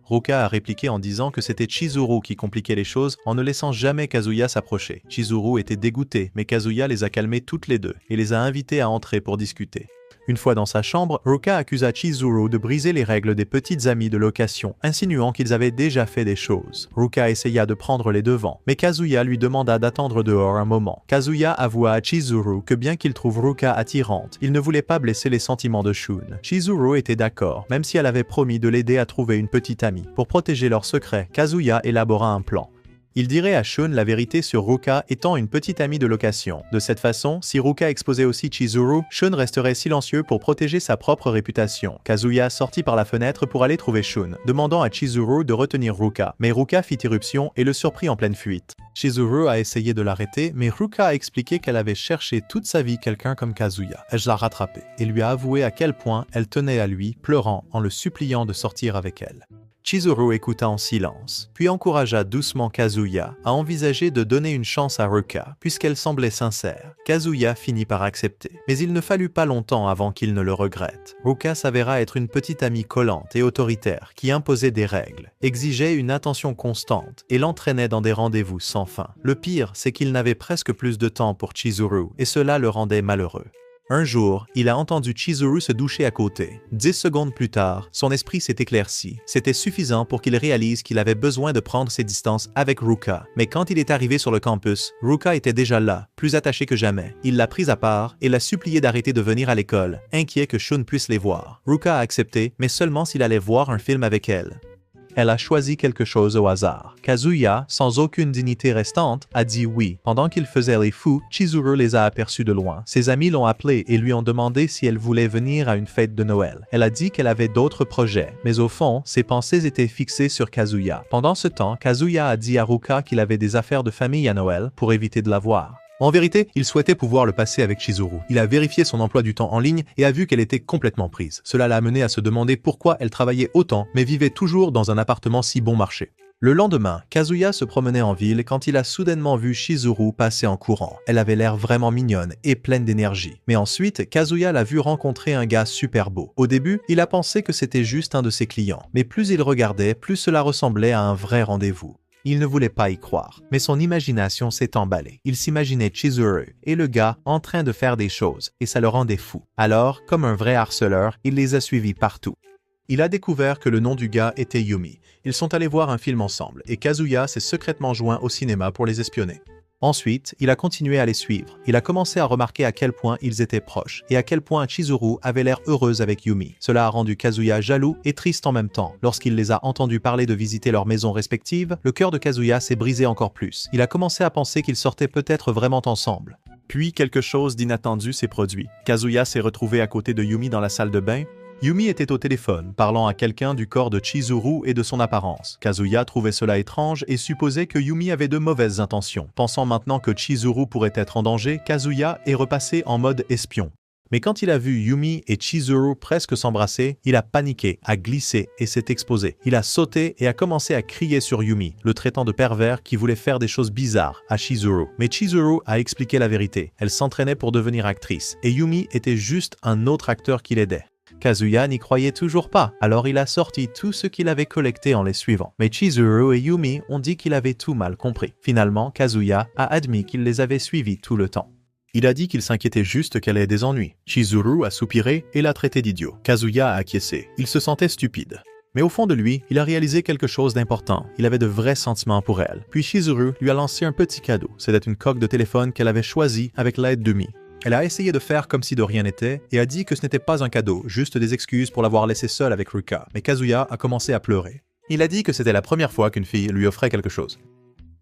Ruka a répliqué en disant que c'était Chizuru qui compliquait les choses en ne laissant jamais Kazuya s'approcher. Chizuru était dégoûté, mais Kazuya les a calmés toutes les deux et les a invités à entrer pour discuter. Une fois dans sa chambre, Ruka accusa Chizuru de briser les règles des petites amies de location, insinuant qu'ils avaient déjà fait des choses. Ruka essaya de prendre les devants, mais Kazuya lui demanda d'attendre dehors un moment. Kazuya avoua à Chizuru que bien qu'il trouve Ruka attirante, il ne voulait pas blesser les sentiments de Shun. Chizuru était d'accord, même si elle avait promis de l'aider à trouver une petite amie. Pour protéger leur secret, Kazuya élabora un plan. Il dirait à Shun la vérité sur Ruka étant une petite amie de location. De cette façon, si Ruka exposait aussi Chizuru, Shun resterait silencieux pour protéger sa propre réputation. Kazuya sortit par la fenêtre pour aller trouver Shun, demandant à Chizuru de retenir Ruka. Mais Ruka fit irruption et le surprit en pleine fuite. Chizuru a essayé de l'arrêter, mais Ruka a expliqué qu'elle avait cherché toute sa vie quelqu'un comme Kazuya. Elle l'a rattrapé et lui a avoué à quel point elle tenait à lui, pleurant en le suppliant de sortir avec elle. Chizuru écouta en silence, puis encouragea doucement Kazuya à envisager de donner une chance à Ruka, puisqu'elle semblait sincère. Kazuya finit par accepter, mais il ne fallut pas longtemps avant qu'il ne le regrette. Ruka s'avéra être une petite amie collante et autoritaire qui imposait des règles, exigeait une attention constante et l'entraînait dans des rendez-vous sans fin. Le pire, c'est qu'il n'avait presque plus de temps pour Chizuru et cela le rendait malheureux. Un jour, il a entendu Chizuru se doucher à côté. 10 secondes plus tard, son esprit s'est éclairci. C'était suffisant pour qu'il réalise qu'il avait besoin de prendre ses distances avec Ruka. Mais quand il est arrivé sur le campus, Ruka était déjà là, plus attachée que jamais. Il l'a prise à part et l'a supplié d'arrêter de venir à l'école, inquiet que Shun puisse les voir. Ruka a accepté, mais seulement s'il allait voir un film avec elle. Elle a choisi quelque chose au hasard. Kazuya, sans aucune dignité restante, a dit oui. Pendant qu'ils faisaient les fous, Chizuru les a aperçus de loin. Ses amis l'ont appelée et lui ont demandé si elle voulait venir à une fête de Noël. Elle a dit qu'elle avait d'autres projets, mais au fond, ses pensées étaient fixées sur Kazuya. Pendant ce temps, Kazuya a dit à Ruka qu'il avait des affaires de famille à Noël pour éviter de la voir. En vérité, il souhaitait pouvoir le passer avec Chizuru. Il a vérifié son emploi du temps en ligne et a vu qu'elle était complètement prise. Cela l'a amené à se demander pourquoi elle travaillait autant, mais vivait toujours dans un appartement si bon marché. Le lendemain, Kazuya se promenait en ville quand il a soudainement vu Chizuru passer en courant. Elle avait l'air vraiment mignonne et pleine d'énergie. Mais ensuite, Kazuya l'a vu rencontrer un gars super beau. Au début, il a pensé que c'était juste un de ses clients. Mais plus il regardait, plus cela ressemblait à un vrai rendez-vous. Il ne voulait pas y croire, mais son imagination s'est emballée. Il s'imaginait Chizuru et le gars en train de faire des choses, et ça le rendait fou. Alors, comme un vrai harceleur, il les a suivis partout. Il a découvert que le nom du gars était Yumi. Ils sont allés voir un film ensemble, et Kazuya s'est secrètement joint au cinéma pour les espionner. Ensuite, il a continué à les suivre. Il a commencé à remarquer à quel point ils étaient proches et à quel point Chizuru avait l'air heureuse avec Yumi. Cela a rendu Kazuya jaloux et triste en même temps. Lorsqu'il les a entendus parler de visiter leurs maisons respectives, le cœur de Kazuya s'est brisé encore plus. Il a commencé à penser qu'ils sortaient peut-être vraiment ensemble. Puis quelque chose d'inattendu s'est produit. Kazuya s'est retrouvé à côté de Yumi dans la salle de bain. Yumi était au téléphone, parlant à quelqu'un du corps de Chizuru et de son apparence. Kazuya trouvait cela étrange et supposait que Yumi avait de mauvaises intentions. Pensant maintenant que Chizuru pourrait être en danger, Kazuya est repassé en mode espion. Mais quand il a vu Yumi et Chizuru presque s'embrasser, il a paniqué, a glissé et s'est exposé. Il a sauté et a commencé à crier sur Yumi, le traitant de pervers qui voulait faire des choses bizarres à Chizuru. Mais Chizuru a expliqué la vérité. Elle s'entraînait pour devenir actrice et Yumi était juste un autre acteur qui l'aidait. Kazuya n'y croyait toujours pas, alors il a sorti tout ce qu'il avait collecté en les suivant. Mais Chizuru et Yumi ont dit qu'il avait tout mal compris. Finalement, Kazuya a admis qu'il les avait suivis tout le temps. Il a dit qu'il s'inquiétait juste qu'elle ait des ennuis. Chizuru a soupiré et l'a traité d'idiot. Kazuya a acquiescé. Il se sentait stupide. Mais au fond de lui, il a réalisé quelque chose d'important. Il avait de vrais sentiments pour elle. Puis Chizuru lui a lancé un petit cadeau. C'était une coque de téléphone qu'elle avait choisie avec l'aide d'Yumi. Elle a essayé de faire comme si de rien n'était et a dit que ce n'était pas un cadeau, juste des excuses pour l'avoir laissé seule avec Ruka. Mais Kazuya a commencé à pleurer. Il a dit que c'était la première fois qu'une fille lui offrait quelque chose.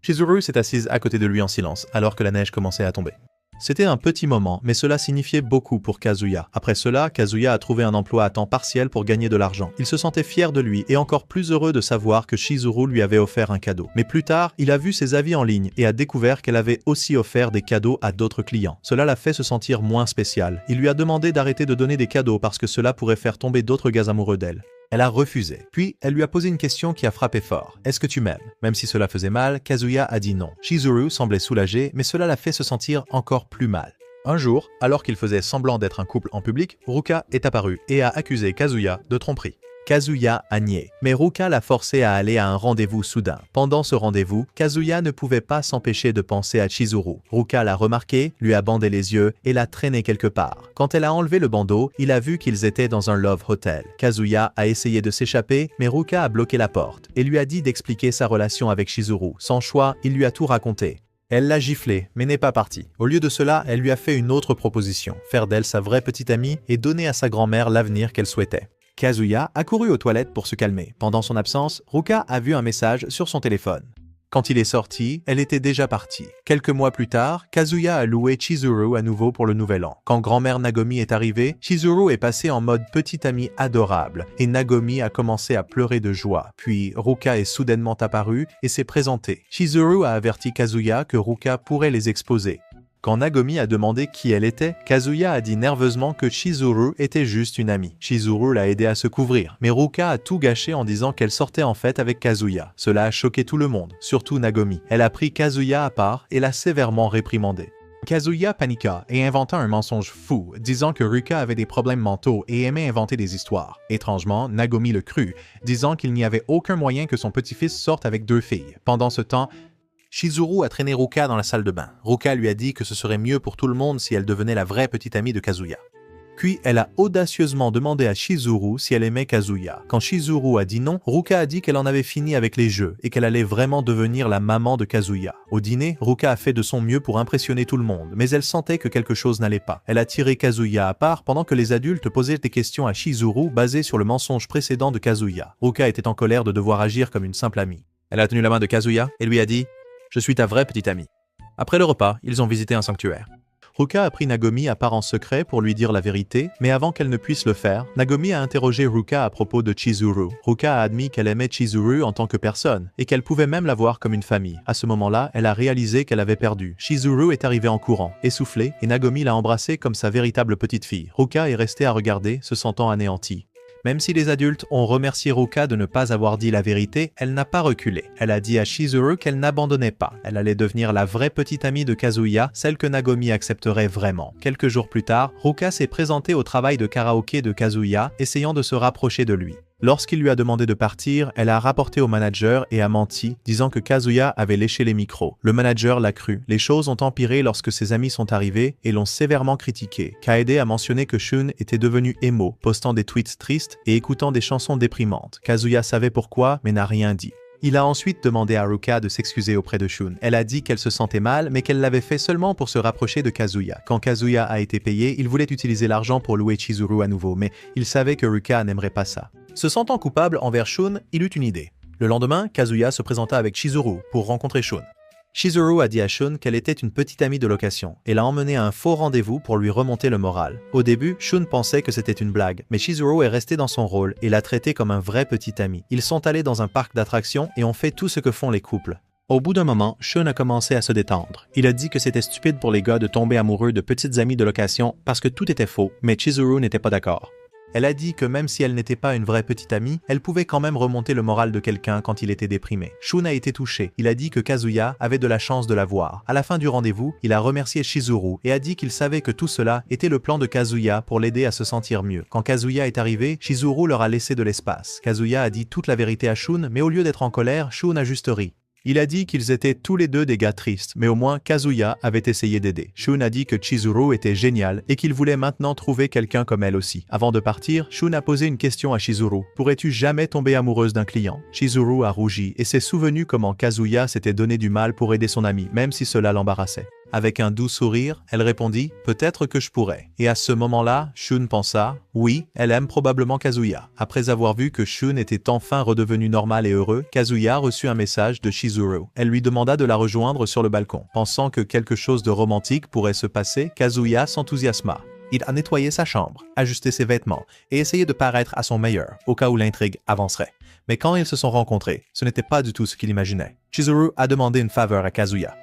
Chizuru s'est assise à côté de lui en silence, alors que la neige commençait à tomber. C'était un petit moment, mais cela signifiait beaucoup pour Kazuya. Après cela, Kazuya a trouvé un emploi à temps partiel pour gagner de l'argent. Il se sentait fier de lui et encore plus heureux de savoir que Chizuru lui avait offert un cadeau. Mais plus tard, il a vu ses avis en ligne et a découvert qu'elle avait aussi offert des cadeaux à d'autres clients. Cela l'a fait se sentir moins spécial. Il lui a demandé d'arrêter de donner des cadeaux parce que cela pourrait faire tomber d'autres gars amoureux d'elle. Elle a refusé. Puis, elle lui a posé une question qui a frappé fort. « Est-ce que tu m'aimes ?» Même si cela faisait mal, Kazuya a dit non. Chizuru semblait soulagé, mais cela l'a fait se sentir encore plus mal. Un jour, alors qu'il faisait semblant d'être un couple en public, Ruka est apparue et a accusé Kazuya de tromperie. Kazuya a nié, mais Ruka l'a forcé à aller à un rendez-vous soudain. Pendant ce rendez-vous, Kazuya ne pouvait pas s'empêcher de penser à Chizuru. Ruka l'a remarqué, lui a bandé les yeux et l'a traîné quelque part. Quand elle a enlevé le bandeau, il a vu qu'ils étaient dans un love hotel. Kazuya a essayé de s'échapper, mais Ruka a bloqué la porte et lui a dit d'expliquer sa relation avec Chizuru. Sans choix, il lui a tout raconté. Elle l'a giflé, mais n'est pas partie. Au lieu de cela, elle lui a fait une autre proposition, faire d'elle sa vraie petite amie et donner à sa grand-mère l'avenir qu'elle souhaitait. Kazuya a couru aux toilettes pour se calmer. Pendant son absence, Ruka a vu un message sur son téléphone. Quand il est sorti, elle était déjà partie. Quelques mois plus tard, Kazuya a loué Chizuru à nouveau pour le nouvel an. Quand grand-mère Nagomi est arrivée, Chizuru est passé en mode petite amie adorable et Nagomi a commencé à pleurer de joie. Puis Ruka est soudainement apparue et s'est présentée. Chizuru a averti Kazuya que Ruka pourrait les exposer. Quand Nagomi a demandé qui elle était, Kazuya a dit nerveusement que Chizuru était juste une amie. Chizuru l'a aidé à se couvrir, mais Ruka a tout gâché en disant qu'elle sortait en fait avec Kazuya. Cela a choqué tout le monde, surtout Nagomi. Elle a pris Kazuya à part et l'a sévèrement réprimandé. Kazuya paniqua et inventa un mensonge fou, disant que Ruka avait des problèmes mentaux et aimait inventer des histoires. Étrangement, Nagomi le crut, disant qu'il n'y avait aucun moyen que son petit-fils sorte avec 2 filles. Pendant ce temps, Chizuru a traîné Ruka dans la salle de bain. Ruka lui a dit que ce serait mieux pour tout le monde si elle devenait la vraie petite amie de Kazuya. Puis elle a audacieusement demandé à Chizuru si elle aimait Kazuya. Quand Chizuru a dit non, Ruka a dit qu'elle en avait fini avec les jeux et qu'elle allait vraiment devenir la maman de Kazuya. Au dîner, Ruka a fait de son mieux pour impressionner tout le monde, mais elle sentait que quelque chose n'allait pas. Elle a tiré Kazuya à part pendant que les adultes posaient des questions à Chizuru basées sur le mensonge précédent de Kazuya. Ruka était en colère de devoir agir comme une simple amie. Elle a tenu la main de Kazuya et lui a dit « Je suis ta vraie petite amie ». Après le repas, ils ont visité un sanctuaire. Ruka a pris Nagomi à part en secret pour lui dire la vérité, mais avant qu'elle ne puisse le faire, Nagomi a interrogé Ruka à propos de Chizuru. Ruka a admis qu'elle aimait Chizuru en tant que personne, et qu'elle pouvait même la voir comme une famille. À ce moment-là, elle a réalisé qu'elle avait perdu. Chizuru est arrivée en courant, essoufflée, et Nagomi l'a embrassée comme sa véritable petite fille. Ruka est restée à regarder, se sentant anéantie. Même si les adultes ont remercié Ruka de ne pas avoir dit la vérité, elle n'a pas reculé. Elle a dit à Chizuru qu'elle n'abandonnait pas. Elle allait devenir la vraie petite amie de Kazuya, celle que Nagomi accepterait vraiment. Quelques jours plus tard, Ruka s'est présentée au travail de karaoké de Kazuya, essayant de se rapprocher de lui. Lorsqu'il lui a demandé de partir, elle a rapporté au manager et a menti, disant que Kazuya avait léché les micros. Le manager l'a cru. Les choses ont empiré lorsque ses amis sont arrivés et l'ont sévèrement critiqué. Kaede a mentionné que Shun était devenu émo, postant des tweets tristes et écoutant des chansons déprimantes. Kazuya savait pourquoi, mais n'a rien dit. Il a ensuite demandé à Ruka de s'excuser auprès de Shun. Elle a dit qu'elle se sentait mal, mais qu'elle l'avait fait seulement pour se rapprocher de Kazuya. Quand Kazuya a été payé, il voulait utiliser l'argent pour louer Chizuru à nouveau, mais il savait que Ruka n'aimerait pas ça. Se sentant coupable envers Shun, il eut une idée. Le lendemain, Kazuya se présenta avec Chizuru pour rencontrer Shun. Chizuru a dit à Shun qu'elle était une petite amie de location et l'a emmenée à un faux rendez-vous pour lui remonter le moral. Au début, Shun pensait que c'était une blague, mais Chizuru est resté dans son rôle et l'a traité comme un vrai petit ami. Ils sont allés dans un parc d'attractions et ont fait tout ce que font les couples. Au bout d'un moment, Shun a commencé à se détendre. Il a dit que c'était stupide pour les gars de tomber amoureux de petites amies de location parce que tout était faux, mais Chizuru n'était pas d'accord. Elle a dit que même si elle n'était pas une vraie petite amie, elle pouvait quand même remonter le moral de quelqu'un quand il était déprimé. Shun a été touché. Il a dit que Kazuya avait de la chance de la voir. À la fin du rendez-vous, il a remercié Chizuru et a dit qu'il savait que tout cela était le plan de Kazuya pour l'aider à se sentir mieux. Quand Kazuya est arrivé, Chizuru leur a laissé de l'espace. Kazuya a dit toute la vérité à Shun, mais au lieu d'être en colère, Shun a juste ri. Il a dit qu'ils étaient tous les deux des gars tristes, mais au moins Kazuya avait essayé d'aider. Shun a dit que Chizuru était génial et qu'il voulait maintenant trouver quelqu'un comme elle aussi. Avant de partir, Shun a posé une question à Chizuru. « Pourrais-tu jamais tomber amoureuse d'un client ?» Chizuru a rougi et s'est souvenu comment Kazuya s'était donné du mal pour aider son ami, même si cela l'embarrassait. Avec un doux sourire, elle répondit « Peut-être que je pourrais ». Et à ce moment-là, Shun pensa « Oui, elle aime probablement Kazuya ». Après avoir vu que Shun était enfin redevenu normal et heureux, Kazuya reçut un message de Chizuru. Elle lui demanda de la rejoindre sur le balcon. Pensant que quelque chose de romantique pourrait se passer, Kazuya s'enthousiasma. Il a nettoyé sa chambre, ajusté ses vêtements et essayé de paraître à son meilleur, au cas où l'intrigue avancerait. Mais quand ils se sont rencontrés, ce n'était pas du tout ce qu'il imaginait. Chizuru a demandé une faveur à Kazuya.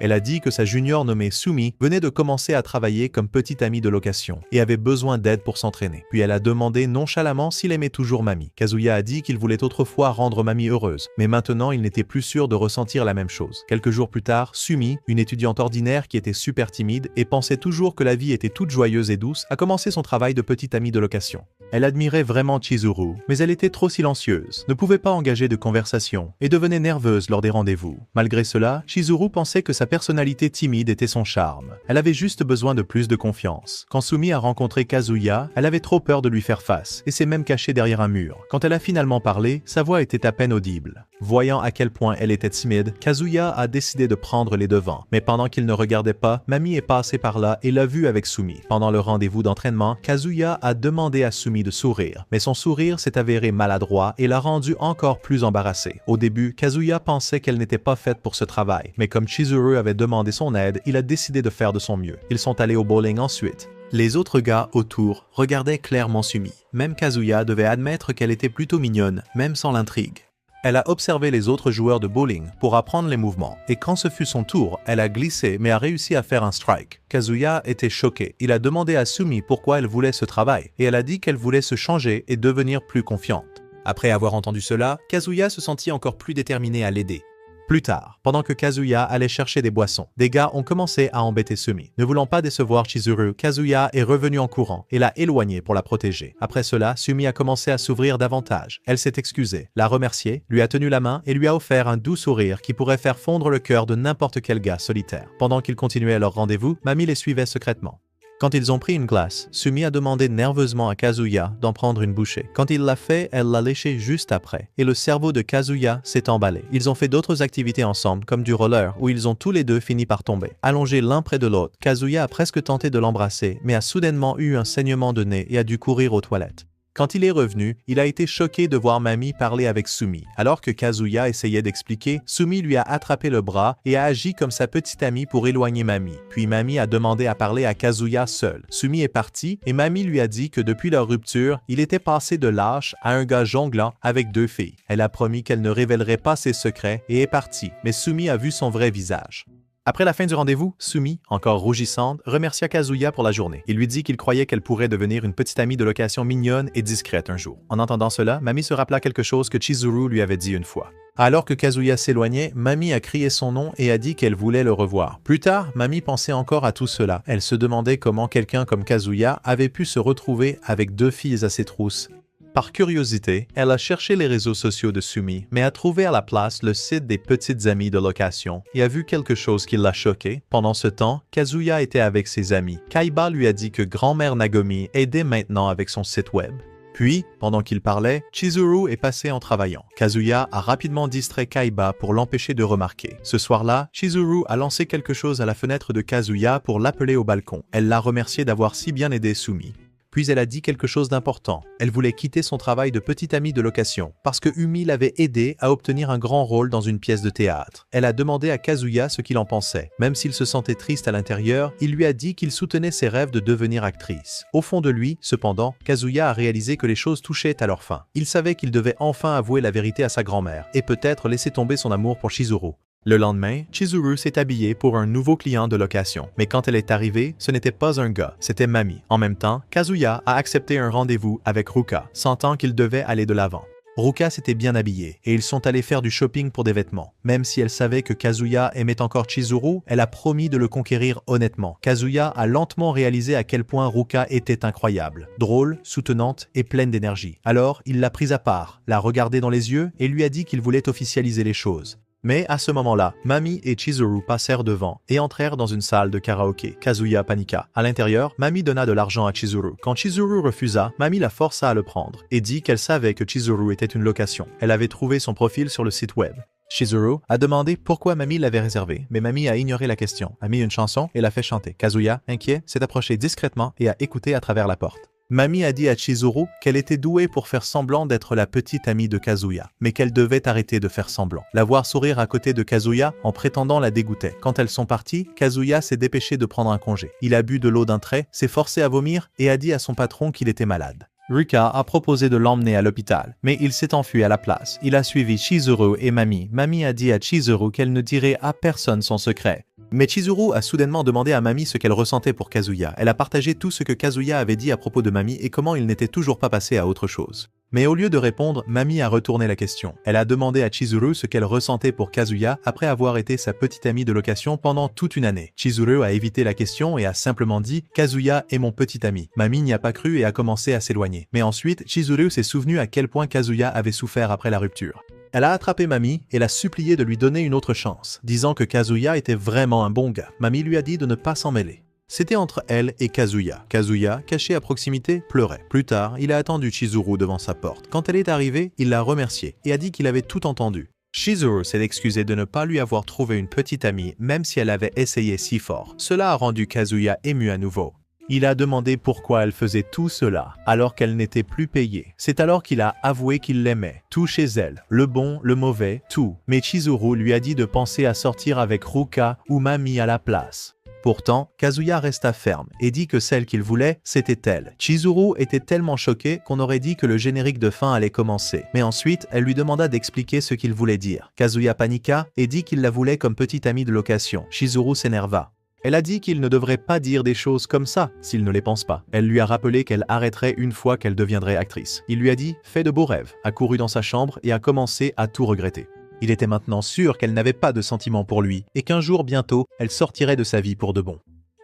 Elle a dit que sa junior nommée Sumi venait de commencer à travailler comme petite amie de location et avait besoin d'aide pour s'entraîner. Puis elle a demandé nonchalamment s'il aimait toujours Mami. Kazuya a dit qu'il voulait autrefois rendre Mami heureuse, mais maintenant il n'était plus sûr de ressentir la même chose. Quelques jours plus tard, Sumi, une étudiante ordinaire qui était super timide et pensait toujours que la vie était toute joyeuse et douce, a commencé son travail de petite amie de location. Elle admirait vraiment Chizuru, mais elle était trop silencieuse, ne pouvait pas engager de conversation et devenait nerveuse lors des rendez-vous. Malgré cela, Chizuru pensait que sa personnalité timide était son charme. Elle avait juste besoin de plus de confiance. Quand Sumi a rencontré Kazuya, elle avait trop peur de lui faire face et s'est même cachée derrière un mur. Quand elle a finalement parlé, sa voix était à peine audible. Voyant à quel point elle était timide, Kazuya a décidé de prendre les devants. Mais pendant qu'il ne regardait pas, Mami est passée par là et l'a vu avec Sumi. Pendant le rendez-vous d'entraînement, Kazuya a demandé à Sumi de sourire, mais son sourire s'est avéré maladroit et l'a rendu encore plus embarrassée. Au début, Kazuya pensait qu'elle n'était pas faite pour ce travail, mais comme Chizuru avait demandé son aide, il a décidé de faire de son mieux. Ils sont allés au bowling ensuite. Les autres gars autour regardaient clairement Sumi. Même Kazuya devait admettre qu'elle était plutôt mignonne, même sans l'intrigue. Elle a observé les autres joueurs de bowling pour apprendre les mouvements, et quand ce fut son tour, elle a glissé mais a réussi à faire un strike. Kazuya était choqué. Il a demandé à Sumi pourquoi elle voulait ce travail, et elle a dit qu'elle voulait se changer et devenir plus confiante. Après avoir entendu cela, Kazuya se sentit encore plus déterminée à l'aider. Plus tard, pendant que Kazuya allait chercher des boissons, des gars ont commencé à embêter Sumi. Ne voulant pas décevoir Chizuru, Kazuya est revenu en courant et l'a éloignée pour la protéger. Après cela, Sumi a commencé à s'ouvrir davantage. Elle s'est excusée, l'a remercié, lui a tenu la main et lui a offert un doux sourire qui pourrait faire fondre le cœur de n'importe quel gars solitaire. Pendant qu'ils continuaient leur rendez-vous, Mami les suivait secrètement. Quand ils ont pris une glace, Sumi a demandé nerveusement à Kazuya d'en prendre une bouchée. Quand il l'a fait, elle l'a léché juste après, et le cerveau de Kazuya s'est emballé. Ils ont fait d'autres activités ensemble, comme du roller, où ils ont tous les deux fini par tomber. Allongés l'un près de l'autre, Kazuya a presque tenté de l'embrasser, mais a soudainement eu un saignement de nez et a dû courir aux toilettes. Quand il est revenu, il a été choqué de voir Mami parler avec Sumi. Alors que Kazuya essayait d'expliquer, Sumi lui a attrapé le bras et a agi comme sa petite amie pour éloigner Mami. Puis Mami a demandé à parler à Kazuya seul. Sumi est parti et Mami lui a dit que depuis leur rupture, il était passé de lâche à un gars jonglant avec 2 filles. Elle a promis qu'elle ne révélerait pas ses secrets et est partie, mais Sumi a vu son vrai visage. Après la fin du rendez-vous, Sumi, encore rougissante, remercia Kazuya pour la journée. Il lui dit qu'il croyait qu'elle pourrait devenir une petite amie de location mignonne et discrète un jour. En entendant cela, Mami se rappela quelque chose que Chizuru lui avait dit une fois. Alors que Kazuya s'éloignait, Mami a crié son nom et a dit qu'elle voulait le revoir. Plus tard, Mami pensait encore à tout cela. Elle se demandait comment quelqu'un comme Kazuya avait pu se retrouver avec 2 filles à ses trousses. Par curiosité, elle a cherché les réseaux sociaux de Sumi, mais a trouvé à la place le site des petites amies de location et a vu quelque chose qui l'a choqué. Pendant ce temps, Kazuya était avec ses amis. Kaiba lui a dit que grand-mère Nagomi aidait maintenant avec son site web. Puis, pendant qu'il parlait, Chizuru est passé en travaillant. Kazuya a rapidement distrait Kaiba pour l'empêcher de remarquer. Ce soir-là, Chizuru a lancé quelque chose à la fenêtre de Kazuya pour l'appeler au balcon. Elle l'a remercié d'avoir si bien aidé Sumi. Puis elle a dit quelque chose d'important. Elle voulait quitter son travail de petite amie de location parce que Umi l'avait aidé à obtenir un grand rôle dans une pièce de théâtre. Elle a demandé à Kazuya ce qu'il en pensait. Même s'il se sentait triste à l'intérieur, il lui a dit qu'il soutenait ses rêves de devenir actrice. Au fond de lui, cependant, Kazuya a réalisé que les choses touchaient à leur fin. Il savait qu'il devait enfin avouer la vérité à sa grand-mère et peut-être laisser tomber son amour pour Chizuru. Le lendemain, Chizuru s'est habillée pour un nouveau client de location. Mais quand elle est arrivée, ce n'était pas un gars, c'était Mami. En même temps, Kazuya a accepté un rendez-vous avec Ruka, sentant qu'il devait aller de l'avant. Ruka s'était bien habillée et ils sont allés faire du shopping pour des vêtements. Même si elle savait que Kazuya aimait encore Chizuru, elle a promis de le conquérir honnêtement. Kazuya a lentement réalisé à quel point Ruka était incroyable, drôle, soutenante et pleine d'énergie. Alors, il l'a prise à part, l'a regardée dans les yeux et lui a dit qu'il voulait officialiser les choses. Mais à ce moment-là, Mami et Chizuru passèrent devant et entrèrent dans une salle de karaoké. Kazuya paniqua. À l'intérieur, Mami donna de l'argent à Chizuru. Quand Chizuru refusa, Mami la força à le prendre et dit qu'elle savait que Chizuru était une location. Elle avait trouvé son profil sur le site web. Chizuru a demandé pourquoi Mami l'avait réservé, mais Mami a ignoré la question, a mis une chanson et l'a fait chanter. Kazuya, inquiet, s'est approché discrètement et a écouté à travers la porte. Mami a dit à Chizuru qu'elle était douée pour faire semblant d'être la petite amie de Kazuya, mais qu'elle devait arrêter de faire semblant. La voir sourire à côté de Kazuya en prétendant la dégoûtait. Quand elles sont parties, Kazuya s'est dépêché de prendre un congé. Il a bu de l'eau d'un trait, s'est forcé à vomir et a dit à son patron qu'il était malade. Ruka a proposé de l'emmener à l'hôpital, mais il s'est enfui à la place. Il a suivi Chizuru et Mami. Mami a dit à Chizuru qu'elle ne dirait à personne son secret. Mais Chizuru a soudainement demandé à Mami ce qu'elle ressentait pour Kazuya. Elle a partagé tout ce que Kazuya avait dit à propos de Mami et comment il n'était toujours pas passé à autre chose. Mais au lieu de répondre, Mami a retourné la question. Elle a demandé à Chizuru ce qu'elle ressentait pour Kazuya après avoir été sa petite amie de location pendant toute une année. Chizuru a évité la question et a simplement dit « Kazuya est mon petit ami ». Mami n'y a pas cru et a commencé à s'éloigner. Mais ensuite, Chizuru s'est souvenu à quel point Kazuya avait souffert après la rupture. Elle a attrapé Mami et l'a supplié de lui donner une autre chance, disant que Kazuya était vraiment un bon gars. Mami lui a dit de ne pas s'en mêler. C'était entre elle et Kazuya. Kazuya, caché à proximité, pleurait. Plus tard, il a attendu Chizuru devant sa porte. Quand elle est arrivée, il l'a remerciée et a dit qu'il avait tout entendu. Chizuru s'est excusé de ne pas lui avoir trouvé une petite amie, même si elle avait essayé si fort. Cela a rendu Kazuya ému à nouveau. Il a demandé pourquoi elle faisait tout cela, alors qu'elle n'était plus payée. C'est alors qu'il a avoué qu'il l'aimait, tout chez elle, le bon, le mauvais, tout. Mais Chizuru lui a dit de penser à sortir avec Ruka ou Mami à la place. Pourtant, Kazuya resta ferme et dit que celle qu'il voulait, c'était elle. Chizuru était tellement choquée qu'on aurait dit que le générique de fin allait commencer. Mais ensuite, elle lui demanda d'expliquer ce qu'il voulait dire. Kazuya paniqua et dit qu'il la voulait comme petite amie de location. Chizuru s'énerva. Elle a dit qu'il ne devrait pas dire des choses comme ça s'il ne les pense pas. Elle lui a rappelé qu'elle arrêterait une fois qu'elle deviendrait actrice. Il lui a dit « Fais de beaux rêves », a couru dans sa chambre et a commencé à tout regretter. Il était maintenant sûr qu'elle n'avait pas de sentiments pour lui et qu'un jour bientôt, elle sortirait de sa vie pour de bon.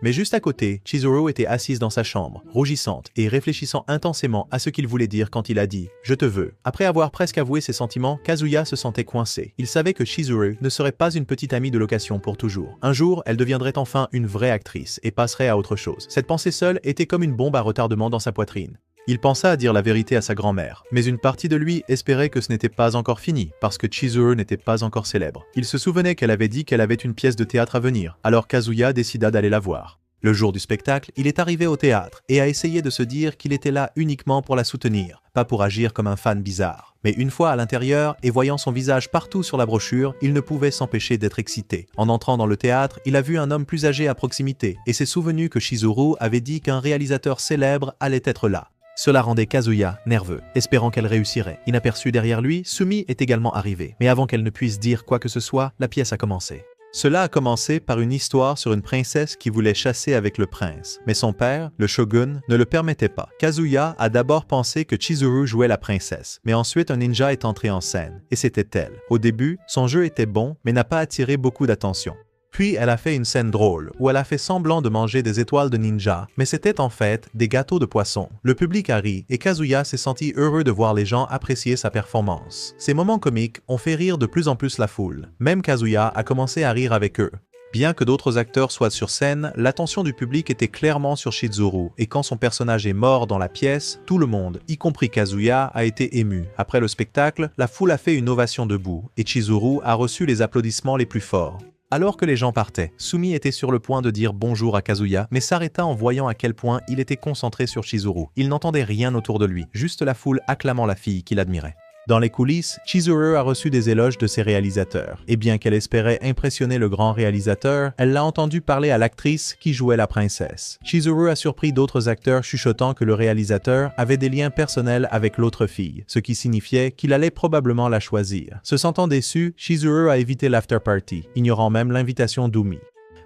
Mais juste à côté, Chizuru était assise dans sa chambre, rougissante et réfléchissant intensément à ce qu'il voulait dire quand il a dit « Je te veux ». Après avoir presque avoué ses sentiments, Kazuya se sentait coincé. Il savait que Chizuru ne serait pas une petite amie de location pour toujours. Un jour, elle deviendrait enfin une vraie actrice et passerait à autre chose. Cette pensée seule était comme une bombe à retardement dans sa poitrine. Il pensa à dire la vérité à sa grand-mère, mais une partie de lui espérait que ce n'était pas encore fini, parce que Chizuru n'était pas encore célèbre. Il se souvenait qu'elle avait dit qu'elle avait une pièce de théâtre à venir, alors Kazuya décida d'aller la voir. Le jour du spectacle, il est arrivé au théâtre et a essayé de se dire qu'il était là uniquement pour la soutenir, pas pour agir comme un fan bizarre. Mais une fois à l'intérieur et voyant son visage partout sur la brochure, il ne pouvait s'empêcher d'être excité. En entrant dans le théâtre, il a vu un homme plus âgé à proximité et s'est souvenu que Chizuru avait dit qu'un réalisateur célèbre allait être là. Cela rendait Kazuya nerveux, espérant qu'elle réussirait. Inaperçue derrière lui, Sumi est également arrivée. Mais avant qu'elle ne puisse dire quoi que ce soit, la pièce a commencé. Cela a commencé par une histoire sur une princesse qui voulait chasser avec le prince. Mais son père, le shogun, ne le permettait pas. Kazuya a d'abord pensé que Chizuru jouait la princesse. Mais ensuite, un ninja est entré en scène. Et c'était elle. Au début, son jeu était bon, mais n'a pas attiré beaucoup d'attention. Puis elle a fait une scène drôle, où elle a fait semblant de manger des étoiles de ninja, mais c'était en fait des gâteaux de poisson. Le public a ri, et Kazuya s'est senti heureux de voir les gens apprécier sa performance. Ces moments comiques ont fait rire de plus en plus la foule. Même Kazuya a commencé à rire avec eux. Bien que d'autres acteurs soient sur scène, l'attention du public était clairement sur Chizuru, et quand son personnage est mort dans la pièce, tout le monde, y compris Kazuya, a été ému. Après le spectacle, la foule a fait une ovation debout, et Chizuru a reçu les applaudissements les plus forts. Alors que les gens partaient, Sumi était sur le point de dire bonjour à Kazuya, mais s'arrêta en voyant à quel point il était concentré sur Chizuru. Il n'entendait rien autour de lui, juste la foule acclamant la fille qu'il admirait. Dans les coulisses, Chizuru a reçu des éloges de ses réalisateurs. Et bien qu'elle espérait impressionner le grand réalisateur, elle l'a entendu parler à l'actrice qui jouait la princesse. Chizuru a surpris d'autres acteurs chuchotant que le réalisateur avait des liens personnels avec l'autre fille, ce qui signifiait qu'il allait probablement la choisir. Se sentant déçu, Chizuru a évité l'after party, ignorant même l'invitation d'Umi.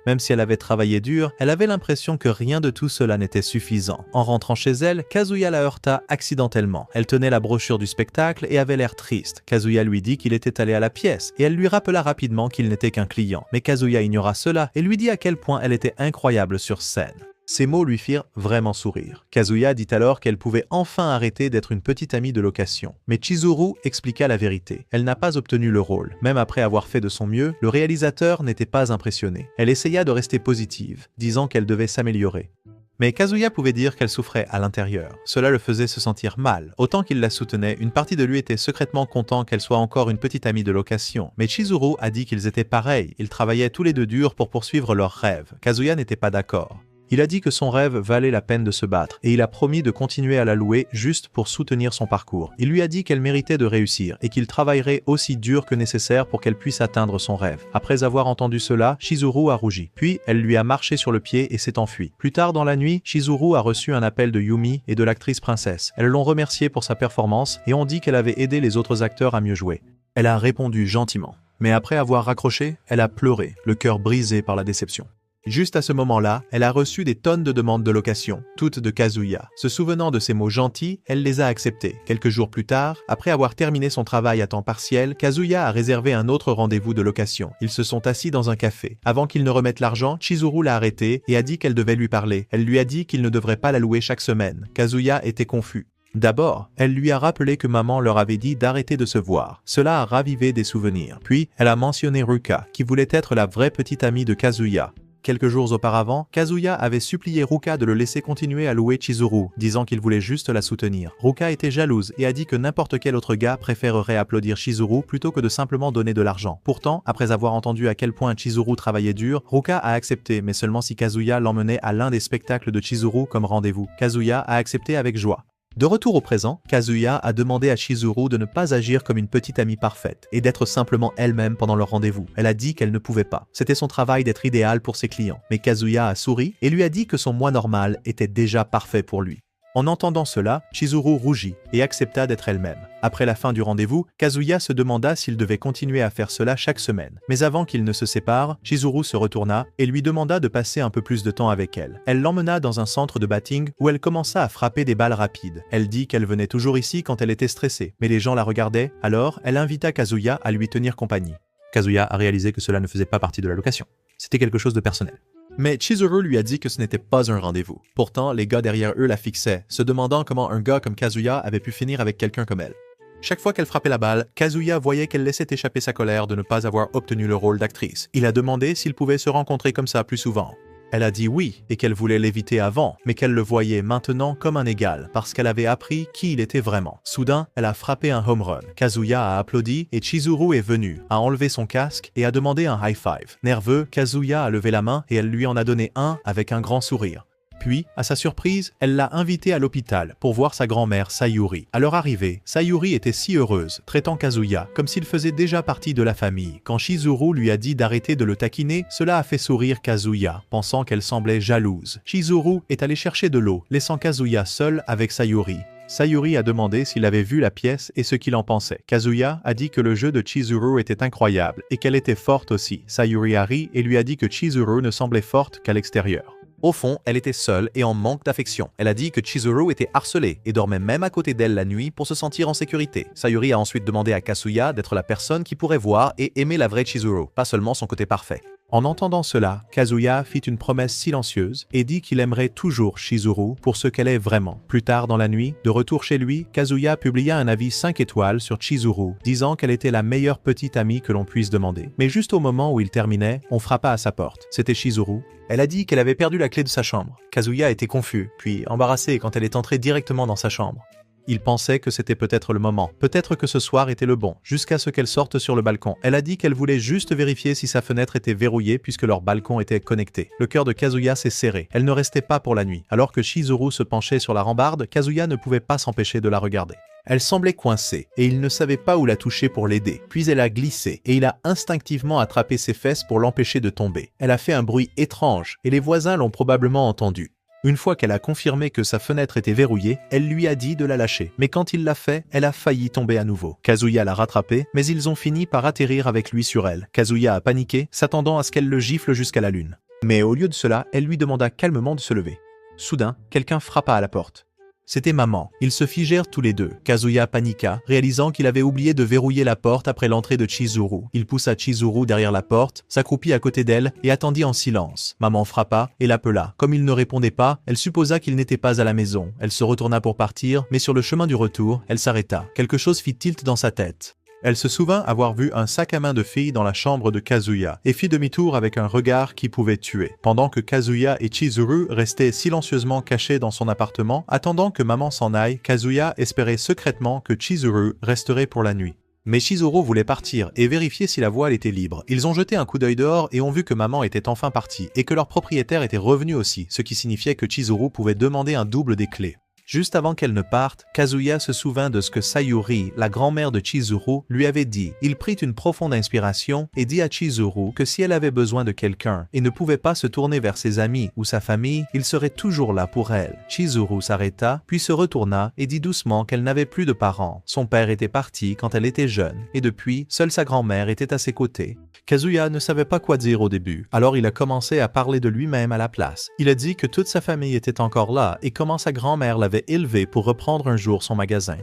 Même si elle avait travaillé dur, elle avait l'impression que rien de tout cela n'était suffisant. En rentrant chez elle, Kazuya la heurta accidentellement. Elle tenait la brochure du spectacle et avait l'air triste. Kazuya lui dit qu'il était allé à la pièce et elle lui rappela rapidement qu'il n'était qu'un client. Mais Kazuya ignora cela et lui dit à quel point elle était incroyable sur scène. Ces mots lui firent vraiment sourire. Kazuya dit alors qu'elle pouvait enfin arrêter d'être une petite amie de location. Mais Chizuru expliqua la vérité. Elle n'a pas obtenu le rôle. Même après avoir fait de son mieux, le réalisateur n'était pas impressionné. Elle essaya de rester positive, disant qu'elle devait s'améliorer. Mais Kazuya pouvait dire qu'elle souffrait à l'intérieur. Cela le faisait se sentir mal. Autant qu'il la soutenait, une partie de lui était secrètement content qu'elle soit encore une petite amie de location. Mais Chizuru a dit qu'ils étaient pareils. Ils travaillaient tous les deux dur pour poursuivre leurs rêves. Kazuya n'était pas d'accord. Il a dit que son rêve valait la peine de se battre et il a promis de continuer à la louer juste pour soutenir son parcours. Il lui a dit qu'elle méritait de réussir et qu'il travaillerait aussi dur que nécessaire pour qu'elle puisse atteindre son rêve. Après avoir entendu cela, Chizuru a rougi. Puis, elle lui a marché sur le pied et s'est enfuie. Plus tard dans la nuit, Chizuru a reçu un appel de Yumi et de l'actrice princesse. Elles l'ont remerciée pour sa performance et ont dit qu'elle avait aidé les autres acteurs à mieux jouer. Elle a répondu gentiment. Mais après avoir raccroché, elle a pleuré, le cœur brisé par la déception. Juste à ce moment-là, elle a reçu des tonnes de demandes de location, toutes de Kazuya. Se souvenant de ces mots gentils, elle les a acceptés. Quelques jours plus tard, après avoir terminé son travail à temps partiel, Kazuya a réservé un autre rendez-vous de location. Ils se sont assis dans un café. Avant qu'il ne remette l'argent, Chizuru l'a arrêté et a dit qu'elle devait lui parler. Elle lui a dit qu'il ne devrait pas la louer chaque semaine. Kazuya était confus. D'abord, elle lui a rappelé que maman leur avait dit d'arrêter de se voir. Cela a ravivé des souvenirs. Puis, elle a mentionné Ruka, qui voulait être la vraie petite amie de Kazuya. Quelques jours auparavant, Kazuya avait supplié Ruka de le laisser continuer à louer Chizuru, disant qu'il voulait juste la soutenir. Ruka était jalouse et a dit que n'importe quel autre gars préférerait applaudir Chizuru plutôt que de simplement donner de l'argent. Pourtant, après avoir entendu à quel point Chizuru travaillait dur, Ruka a accepté, mais seulement si Kazuya l'emmenait à l'un des spectacles de Chizuru comme rendez-vous. Kazuya a accepté avec joie. De retour au présent, Kazuya a demandé à Chizuru de ne pas agir comme une petite amie parfaite et d'être simplement elle-même pendant leur rendez-vous. Elle a dit qu'elle ne pouvait pas. C'était son travail d'être idéal pour ses clients. Mais Kazuya a souri et lui a dit que son moi normal était déjà parfait pour lui. En entendant cela, Chizuru rougit et accepta d'être elle-même. Après la fin du rendez-vous, Kazuya se demanda s'il devait continuer à faire cela chaque semaine. Mais avant qu'ils ne se séparent, Chizuru se retourna et lui demanda de passer un peu plus de temps avec elle. Elle l'emmena dans un centre de batting où elle commença à frapper des balles rapides. Elle dit qu'elle venait toujours ici quand elle était stressée, mais les gens la regardaient, alors elle invita Kazuya à lui tenir compagnie. Kazuya a réalisé que cela ne faisait pas partie de la location. C'était quelque chose de personnel. Mais Chizuru lui a dit que ce n'était pas un rendez-vous. Pourtant, les gars derrière eux la fixaient, se demandant comment un gars comme Kazuya avait pu finir avec quelqu'un comme elle. Chaque fois qu'elle frappait la balle, Kazuya voyait qu'elle laissait échapper sa colère de ne pas avoir obtenu le rôle d'actrice. Il a demandé s'ils pouvaient se rencontrer comme ça plus souvent. Elle a dit oui et qu'elle voulait l'éviter avant, mais qu'elle le voyait maintenant comme un égal parce qu'elle avait appris qui il était vraiment. Soudain, elle a frappé un home run. Kazuya a applaudi et Chizuru est venu, a enlevé son casque et a demandé un high five. Nerveux, Kazuya a levé la main et elle lui en a donné un avec un grand sourire. Puis, à sa surprise, elle l'a invité à l'hôpital pour voir sa grand-mère Sayuri. À leur arrivée, Sayuri était si heureuse, traitant Kazuya comme s'il faisait déjà partie de la famille. Quand Chizuru lui a dit d'arrêter de le taquiner, cela a fait sourire Kazuya, pensant qu'elle semblait jalouse. Chizuru est allé chercher de l'eau, laissant Kazuya seul avec Sayuri. Sayuri a demandé s'il avait vu la pièce et ce qu'il en pensait. Kazuya a dit que le jeu de Chizuru était incroyable et qu'elle était forte aussi. Sayuri a ri et lui a dit que Chizuru ne semblait forte qu'à l'extérieur. Au fond, elle était seule et en manque d'affection. Elle a dit que Chizuru était harcelé et dormait même à côté d'elle la nuit pour se sentir en sécurité. Sayuri a ensuite demandé à Kazuya d'être la personne qui pourrait voir et aimer la vraie Chizuru, pas seulement son côté parfait. En entendant cela, Kazuya fit une promesse silencieuse et dit qu'il aimerait toujours Chizuru pour ce qu'elle est vraiment. Plus tard dans la nuit, de retour chez lui, Kazuya publia un avis 5 étoiles sur Chizuru, disant qu'elle était la meilleure petite amie que l'on puisse demander. Mais juste au moment où il terminait, on frappa à sa porte. C'était Chizuru. Elle a dit qu'elle avait perdu la clé de sa chambre. Kazuya était confus, puis embarrassé quand elle est entrée directement dans sa chambre. Il pensait que c'était peut-être le moment, peut-être que ce soir était le bon, jusqu'à ce qu'elle sorte sur le balcon. Elle a dit qu'elle voulait juste vérifier si sa fenêtre était verrouillée puisque leur balcon était connecté. Le cœur de Kazuya s'est serré. Elle ne restait pas pour la nuit. Alors que Chizuru se penchait sur la rambarde, Kazuya ne pouvait pas s'empêcher de la regarder. Elle semblait coincée, et il ne savait pas où la toucher pour l'aider. Puis elle a glissé, et il a instinctivement attrapé ses fesses pour l'empêcher de tomber. Elle a fait un bruit étrange, et les voisins l'ont probablement entendu. Une fois qu'elle a confirmé que sa fenêtre était verrouillée, elle lui a dit de la lâcher. Mais quand il l'a fait, elle a failli tomber à nouveau. Kazuya l'a rattrapée, mais ils ont fini par atterrir avec lui sur elle. Kazuya a paniqué, s'attendant à ce qu'elle le gifle jusqu'à la lune. Mais au lieu de cela, elle lui demanda calmement de se lever. Soudain, quelqu'un frappa à la porte. C'était maman. Ils se figèrent tous les deux. Kazuya paniqua, réalisant qu'il avait oublié de verrouiller la porte après l'entrée de Chizuru. Il poussa Chizuru derrière la porte, s'accroupit à côté d'elle et attendit en silence. Maman frappa et l'appela. Comme il ne répondait pas, elle supposa qu'il n'était pas à la maison. Elle se retourna pour partir, mais sur le chemin du retour, elle s'arrêta. Quelque chose fit tilt dans sa tête. Elle se souvint avoir vu un sac à main de fille dans la chambre de Kazuya et fit demi-tour avec un regard qui pouvait tuer. Pendant que Kazuya et Chizuru restaient silencieusement cachés dans son appartement, attendant que maman s'en aille, Kazuya espérait secrètement que Chizuru resterait pour la nuit. Mais Chizuru voulait partir et vérifier si la voile était libre. Ils ont jeté un coup d'œil dehors et ont vu que maman était enfin partie et que leur propriétaire était revenu aussi, ce qui signifiait que Chizuru pouvait demander un double des clés. Juste avant qu'elle ne parte, Kazuya se souvint de ce que Sayuri, la grand-mère de Chizuru, lui avait dit. Il prit une profonde inspiration et dit à Chizuru que si elle avait besoin de quelqu'un et ne pouvait pas se tourner vers ses amis ou sa famille, il serait toujours là pour elle. Chizuru s'arrêta, puis se retourna et dit doucement qu'elle n'avait plus de parents. Son père était parti quand elle était jeune, et depuis, seule sa grand-mère était à ses côtés. Kazuya ne savait pas quoi dire au début, alors il a commencé à parler de lui-même à la place. Il a dit que toute sa famille était encore là et comment sa grand-mère l'avait élevé pour reprendre un jour son magasin.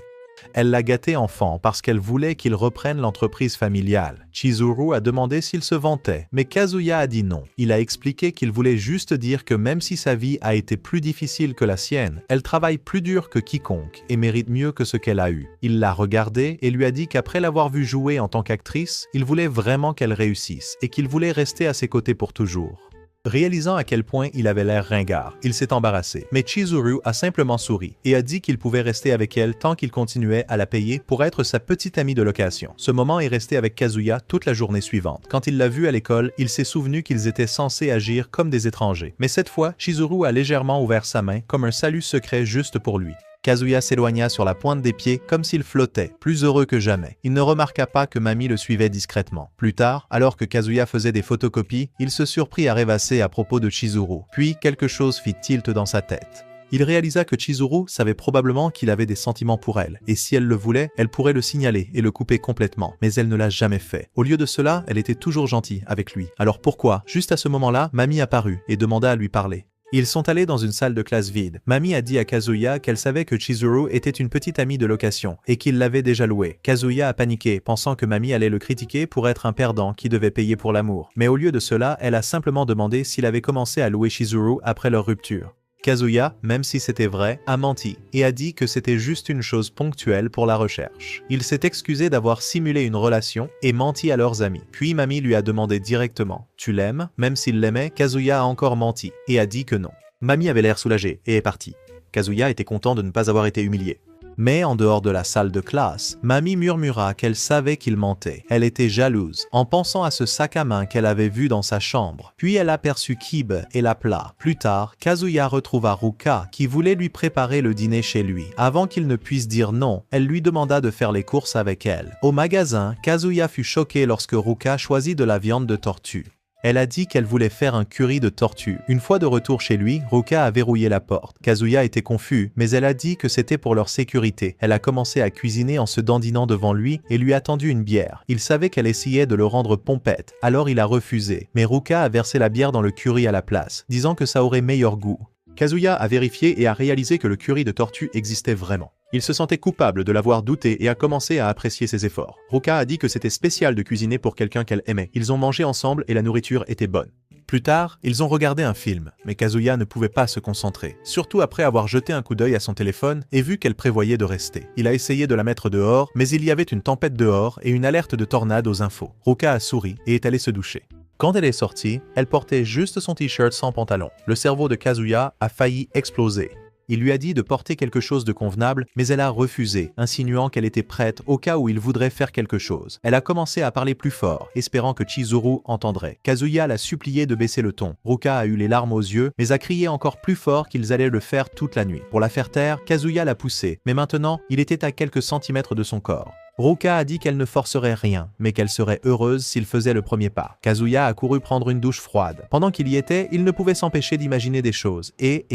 Elle l'a gâté enfant parce qu'elle voulait qu'il reprenne l'entreprise familiale. Chizuru a demandé s'il se vantait, mais Kazuya a dit non. Il a expliqué qu'il voulait juste dire que même si sa vie a été plus difficile que la sienne, elle travaille plus dur que quiconque et mérite mieux que ce qu'elle a eu. Il l'a regardée et lui a dit qu'après l'avoir vue jouer en tant qu'actrice, il voulait vraiment qu'elle réussisse et qu'il voulait rester à ses côtés pour toujours. Réalisant à quel point il avait l'air ringard, il s'est embarrassé, mais Chizuru a simplement souri et a dit qu'il pouvait rester avec elle tant qu'il continuait à la payer pour être sa petite amie de location. Ce moment est resté avec Kazuya toute la journée suivante. Quand il l'a vue à l'école, il s'est souvenu qu'ils étaient censés agir comme des étrangers. Mais cette fois, Chizuru a légèrement ouvert sa main comme un salut secret juste pour lui. Kazuya s'éloigna sur la pointe des pieds comme s'il flottait, plus heureux que jamais. Il ne remarqua pas que Mamie le suivait discrètement. Plus tard, alors que Kazuya faisait des photocopies, il se surprit à rêvasser à propos de Chizuru. Puis, quelque chose fit tilt dans sa tête. Il réalisa que Chizuru savait probablement qu'il avait des sentiments pour elle, et si elle le voulait, elle pourrait le signaler et le couper complètement, mais elle ne l'a jamais fait. Au lieu de cela, elle était toujours gentille avec lui. Alors pourquoi? Juste à ce moment-là, Mamie apparut et demanda à lui parler. Ils sont allés dans une salle de classe vide. Mamie a dit à Kazuya qu'elle savait que Chizuru était une petite amie de location et qu'il l'avait déjà louée. Kazuya a paniqué, pensant que Mamie allait le critiquer pour être un perdant qui devait payer pour l'amour. Mais au lieu de cela, elle a simplement demandé s'il avait commencé à louer Chizuru après leur rupture. Kazuya, même si c'était vrai, a menti et a dit que c'était juste une chose ponctuelle pour la recherche. Il s'est excusé d'avoir simulé une relation et menti à leurs amis. Puis Mamie lui a demandé directement « Tu l'aimes ?» Même s'il l'aimait, Kazuya a encore menti et a dit que non. Mamie avait l'air soulagée et est partie. Kazuya était content de ne pas avoir été humilié. Mais en dehors de la salle de classe, Mamie murmura qu'elle savait qu'il mentait. Elle était jalouse, en pensant à ce sac à main qu'elle avait vu dans sa chambre. Puis elle aperçut Kibe et l'appela. Plus tard, Kazuya retrouva Ruka, qui voulait lui préparer le dîner chez lui. Avant qu'il ne puisse dire non, elle lui demanda de faire les courses avec elle. Au magasin, Kazuya fut choqué lorsque Ruka choisit de la viande de tortue. Elle a dit qu'elle voulait faire un curry de tortue. Une fois de retour chez lui, Ruka a verrouillé la porte. Kazuya était confus, mais elle a dit que c'était pour leur sécurité. Elle a commencé à cuisiner en se dandinant devant lui et lui a tendu une bière. Il savait qu'elle essayait de le rendre pompette, alors il a refusé. Mais Ruka a versé la bière dans le curry à la place, disant que ça aurait meilleur goût. Kazuya a vérifié et a réalisé que le curry de tortue existait vraiment. Il se sentait coupable de l'avoir douté et a commencé à apprécier ses efforts. Ruka a dit que c'était spécial de cuisiner pour quelqu'un qu'elle aimait. Ils ont mangé ensemble et la nourriture était bonne. Plus tard, ils ont regardé un film, mais Kazuya ne pouvait pas se concentrer, surtout après avoir jeté un coup d'œil à son téléphone et vu qu'elle prévoyait de rester. Il a essayé de la mettre dehors, mais il y avait une tempête dehors et une alerte de tornade aux infos. Ruka a souri et est allée se doucher. Quand elle est sortie, elle portait juste son t-shirt sans pantalon. Le cerveau de Kazuya a failli exploser. Il lui a dit de porter quelque chose de convenable, mais elle a refusé, insinuant qu'elle était prête au cas où il voudrait faire quelque chose. Elle a commencé à parler plus fort, espérant que Chizuru entendrait. Kazuya l'a supplié de baisser le ton. Ruka a eu les larmes aux yeux, mais a crié encore plus fort qu'ils allaient le faire toute la nuit. Pour la faire taire, Kazuya l'a poussé, mais maintenant, il était à quelques centimètres de son corps. Ruka a dit qu'elle ne forcerait rien, mais qu'elle serait heureuse s'il faisait le premier pas. Kazuya a couru prendre une douche froide. Pendant qu'il y était, il ne pouvait s'empêcher d'imaginer des choses, et,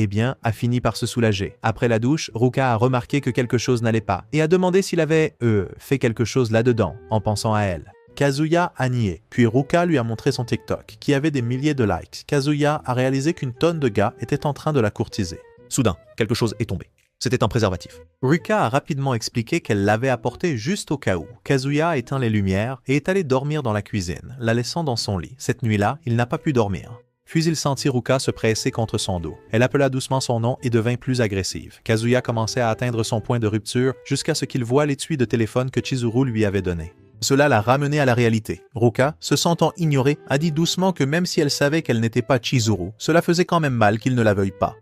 a fini par se soulager. Après la douche, Ruka a remarqué que quelque chose n'allait pas, et a demandé s'il avait, fait quelque chose là-dedans, en pensant à elle. Kazuya a nié, puis Ruka lui a montré son TikTok, qui avait des milliers de likes. Kazuya a réalisé qu'une tonne de gars était en train de la courtiser. Soudain, quelque chose est tombé. C'était un préservatif. Ruka a rapidement expliqué qu'elle l'avait apporté juste au cas où. Kazuya a éteint les lumières et est allé dormir dans la cuisine, la laissant dans son lit. Cette nuit-là, il n'a pas pu dormir. Puis il sentit Ruka se presser contre son dos. Elle appela doucement son nom et devint plus agressive. Kazuya commençait à atteindre son point de rupture jusqu'à ce qu'il voie l'étui de téléphone que Chizuru lui avait donné. Cela l'a ramené à la réalité. Ruka, se sentant ignorée, a dit doucement que même si elle savait qu'elle n'était pas Chizuru, cela faisait quand même mal qu'il ne la veuille pas.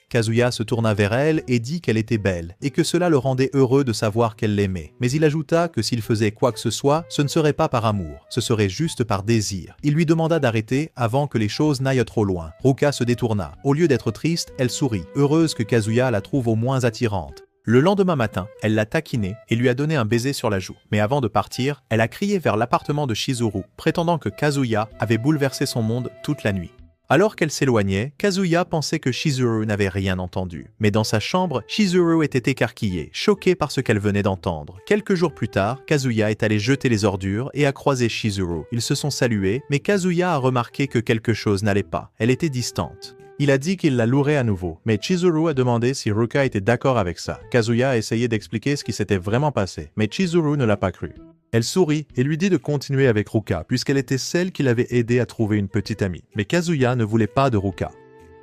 Kazuya se tourna vers elle et dit qu'elle était belle, et que cela le rendait heureux de savoir qu'elle l'aimait. Mais il ajouta que s'il faisait quoi que ce soit, ce ne serait pas par amour, ce serait juste par désir. Il lui demanda d'arrêter avant que les choses n'aillent trop loin. Ruka se détourna. Au lieu d'être triste, elle sourit, heureuse que Kazuya la trouve au moins attirante. Le lendemain matin, elle l'a taquiné et lui a donné un baiser sur la joue. Mais avant de partir, elle a crié vers l'appartement de Chizuru, prétendant que Kazuya avait bouleversé son monde toute la nuit. Alors qu'elle s'éloignait, Kazuya pensait que Chizuru n'avait rien entendu. Mais dans sa chambre, Chizuru était écarquillée, choquée par ce qu'elle venait d'entendre. Quelques jours plus tard, Kazuya est allé jeter les ordures et a croisé Chizuru. Ils se sont salués, mais Kazuya a remarqué que quelque chose n'allait pas. Elle était distante. Il a dit qu'il la louerait à nouveau, mais Chizuru a demandé si Ruka était d'accord avec ça. Kazuya a essayé d'expliquer ce qui s'était vraiment passé, mais Chizuru ne l'a pas cru. Elle sourit et lui dit de continuer avec Ruka, puisqu'elle était celle qui l'avait aidé à trouver une petite amie. Mais Kazuya ne voulait pas de Ruka.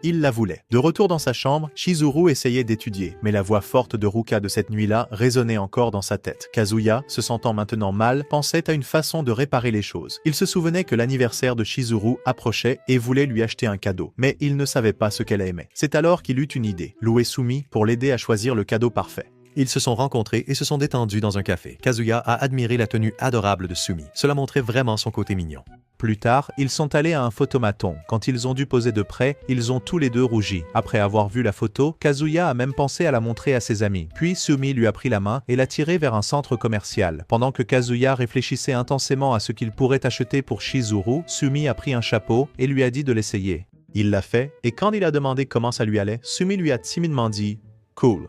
Il la voulait. De retour dans sa chambre, Chizuru essayait d'étudier, mais la voix forte de Ruka de cette nuit-là résonnait encore dans sa tête. Kazuya, se sentant maintenant mal, pensait à une façon de réparer les choses. Il se souvenait que l'anniversaire de Chizuru approchait et voulait lui acheter un cadeau, mais il ne savait pas ce qu'elle aimait. C'est alors qu'il eut une idée, louer Sumi pour l'aider à choisir le cadeau parfait. Ils se sont rencontrés et se sont détendus dans un café. Kazuya a admiré la tenue adorable de Sumi. Cela montrait vraiment son côté mignon. Plus tard, ils sont allés à un photomaton. Quand ils ont dû poser de près, ils ont tous les deux rougi. Après avoir vu la photo, Kazuya a même pensé à la montrer à ses amis. Puis Sumi lui a pris la main et l'a tiré vers un centre commercial. Pendant que Kazuya réfléchissait intensément à ce qu'il pourrait acheter pour Chizuru, Sumi a pris un chapeau et lui a dit de l'essayer. Il l'a fait, et quand il a demandé comment ça lui allait, Sumi lui a timidement dit « Cool ».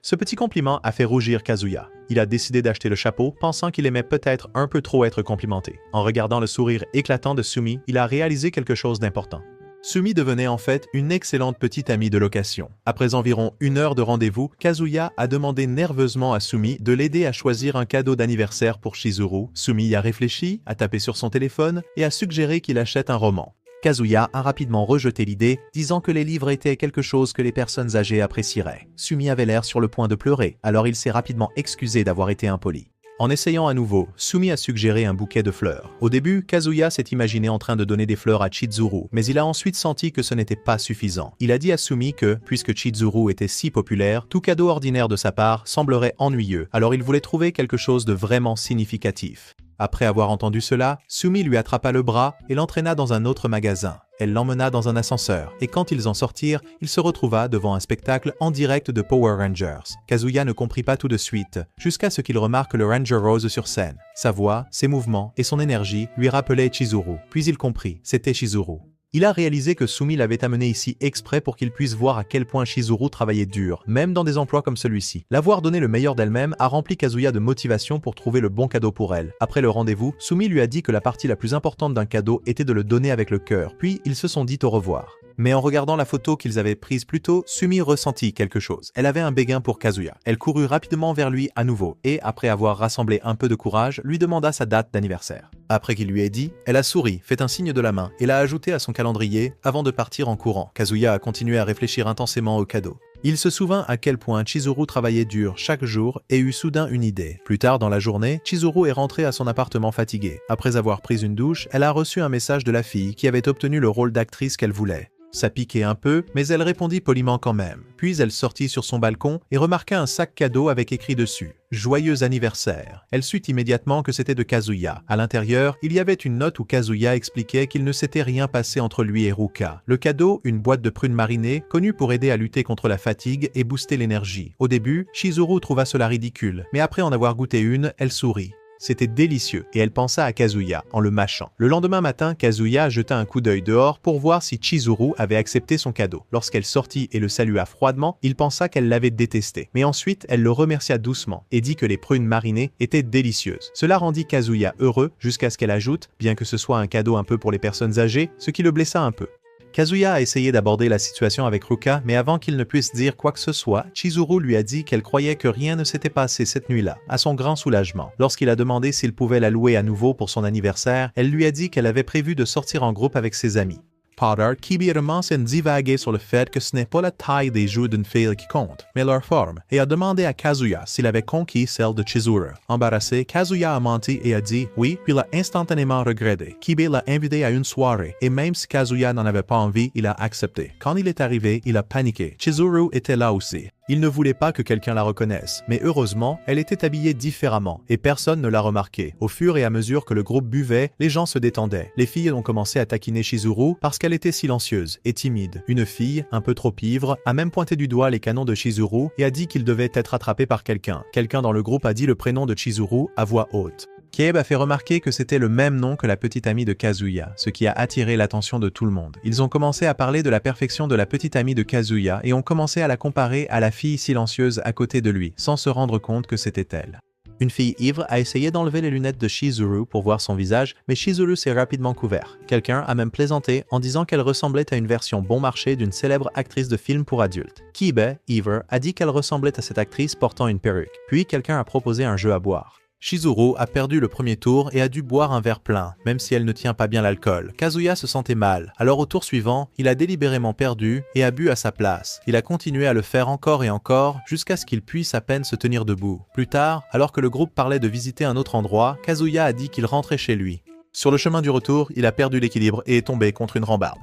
Ce petit compliment a fait rougir Kazuya. Il a décidé d'acheter le chapeau, pensant qu'il aimait peut-être un peu trop être complimenté. En regardant le sourire éclatant de Sumi, il a réalisé quelque chose d'important. Sumi devenait en fait une excellente petite amie de location. Après environ 1 heure de rendez-vous, Kazuya a demandé nerveusement à Sumi de l'aider à choisir un cadeau d'anniversaire pour Chizuru. Sumi a réfléchi, a tapé sur son téléphone et a suggéré qu'il achète un roman. Kazuya a rapidement rejeté l'idée, disant que les livres étaient quelque chose que les personnes âgées apprécieraient. Sumi avait l'air sur le point de pleurer, alors il s'est rapidement excusé d'avoir été impoli. En essayant à nouveau, Sumi a suggéré un bouquet de fleurs. Au début, Kazuya s'est imaginé en train de donner des fleurs à Chizuru, mais il a ensuite senti que ce n'était pas suffisant. Il a dit à Sumi que, puisque Chizuru était si populaire, tout cadeau ordinaire de sa part semblerait ennuyeux, alors il voulait trouver quelque chose de vraiment significatif. Après avoir entendu cela, Sumi lui attrapa le bras et l'entraîna dans un autre magasin. Elle l'emmena dans un ascenseur, et quand ils en sortirent, il se retrouva devant un spectacle en direct de Power Rangers. Kazuya ne comprit pas tout de suite, jusqu'à ce qu'il remarque le Ranger Rose sur scène. Sa voix, ses mouvements et son énergie lui rappelaient Chizuru. Puis il comprit, c'était Chizuru. Il a réalisé que Sumi l'avait amené ici exprès pour qu'il puisse voir à quel point Chizuru travaillait dur, même dans des emplois comme celui-ci. L'avoir donné le meilleur d'elle-même a rempli Kazuya de motivation pour trouver le bon cadeau pour elle. Après le rendez-vous, Sumi lui a dit que la partie la plus importante d'un cadeau était de le donner avec le cœur, puis ils se sont dit au revoir. Mais en regardant la photo qu'ils avaient prise plus tôt, Sumi ressentit quelque chose. Elle avait un béguin pour Kazuya. Elle courut rapidement vers lui à nouveau et, après avoir rassemblé un peu de courage, lui demanda sa date d'anniversaire. Après qu'il lui ait dit, elle a souri, fait un signe de la main et l'a ajouté à son calendrier avant de partir en courant. Kazuya a continué à réfléchir intensément au cadeau. Il se souvint à quel point Chizuru travaillait dur chaque jour et eut soudain une idée. Plus tard dans la journée, Chizuru est rentrée à son appartement fatiguée. Après avoir pris une douche, elle a reçu un message de la fille qui avait obtenu le rôle d'actrice qu'elle voulait. Ça piquait un peu, mais elle répondit poliment quand même. Puis elle sortit sur son balcon et remarqua un sac cadeau avec écrit dessus « Joyeux anniversaire ». Elle sut immédiatement que c'était de Kazuya. À l'intérieur, il y avait une note où Kazuya expliquait qu'il ne s'était rien passé entre lui et Ruka. Le cadeau, une boîte de prunes marinées, connue pour aider à lutter contre la fatigue et booster l'énergie. Au début, Chizuru trouva cela ridicule, mais après en avoir goûté une, elle sourit. C'était délicieux et elle pensa à Kazuya en le mâchant. Le lendemain matin, Kazuya jeta un coup d'œil dehors pour voir si Chizuru avait accepté son cadeau. Lorsqu'elle sortit et le salua froidement, il pensa qu'elle l'avait détesté. Mais ensuite, elle le remercia doucement et dit que les prunes marinées étaient délicieuses. Cela rendit Kazuya heureux jusqu'à ce qu'elle ajoute, bien que ce soit un cadeau un peu pour les personnes âgées, ce qui le blessa un peu. Kazuya a essayé d'aborder la situation avec Ruka, mais avant qu'il ne puisse dire quoi que ce soit, Chizuru lui a dit qu'elle croyait que rien ne s'était passé cette nuit-là, à son grand soulagement. Lorsqu'il a demandé s'il pouvait la louer à nouveau pour son anniversaire, elle lui a dit qu'elle avait prévu de sortir en groupe avec ses amis. Potter, qui commence à divaguer sur le fait que ce n'est pas la taille des joues d'une fille qui compte, mais leur forme, et a demandé à Kazuya s'il avait conquis celle de Chizuru. Embarrassé, Kazuya a menti et a dit oui, puis l'a instantanément regretté. Kibe l'a invité à une soirée, et même si Kazuya n'en avait pas envie, il a accepté. Quand il est arrivé, il a paniqué. Chizuru était là aussi. Il ne voulait pas que quelqu'un la reconnaisse, mais heureusement, elle était habillée différemment et personne ne l'a remarqué. Au fur et à mesure que le groupe buvait, les gens se détendaient. Les filles ont commencé à taquiner Chizuru parce qu'elle était silencieuse et timide. Une fille, un peu trop ivre, a même pointé du doigt les canons de Chizuru et a dit qu'il devait être attrapé par quelqu'un. Quelqu'un dans le groupe a dit le prénom de Chizuru à voix haute. Kiebe a fait remarquer que c'était le même nom que la petite amie de Kazuya, ce qui a attiré l'attention de tout le monde. Ils ont commencé à parler de la perfection de la petite amie de Kazuya et ont commencé à la comparer à la fille silencieuse à côté de lui, sans se rendre compte que c'était elle. Une fille ivre a essayé d'enlever les lunettes de Chizuru pour voir son visage, mais Chizuru s'est rapidement couvert. Quelqu'un a même plaisanté en disant qu'elle ressemblait à une version bon marché d'une célèbre actrice de film pour adultes. Kibe, ivre, a dit qu'elle ressemblait à cette actrice portant une perruque. Puis quelqu'un a proposé un jeu à boire. Chizuru a perdu le premier tour et a dû boire un verre plein, même si elle ne tient pas bien l'alcool. Kazuya se sentait mal, alors au tour suivant, il a délibérément perdu et a bu à sa place. Il a continué à le faire encore et encore, jusqu'à ce qu'il puisse à peine se tenir debout. Plus tard, alors que le groupe parlait de visiter un autre endroit, Kazuya a dit qu'il rentrait chez lui. Sur le chemin du retour, il a perdu l'équilibre et est tombé contre une rambarde.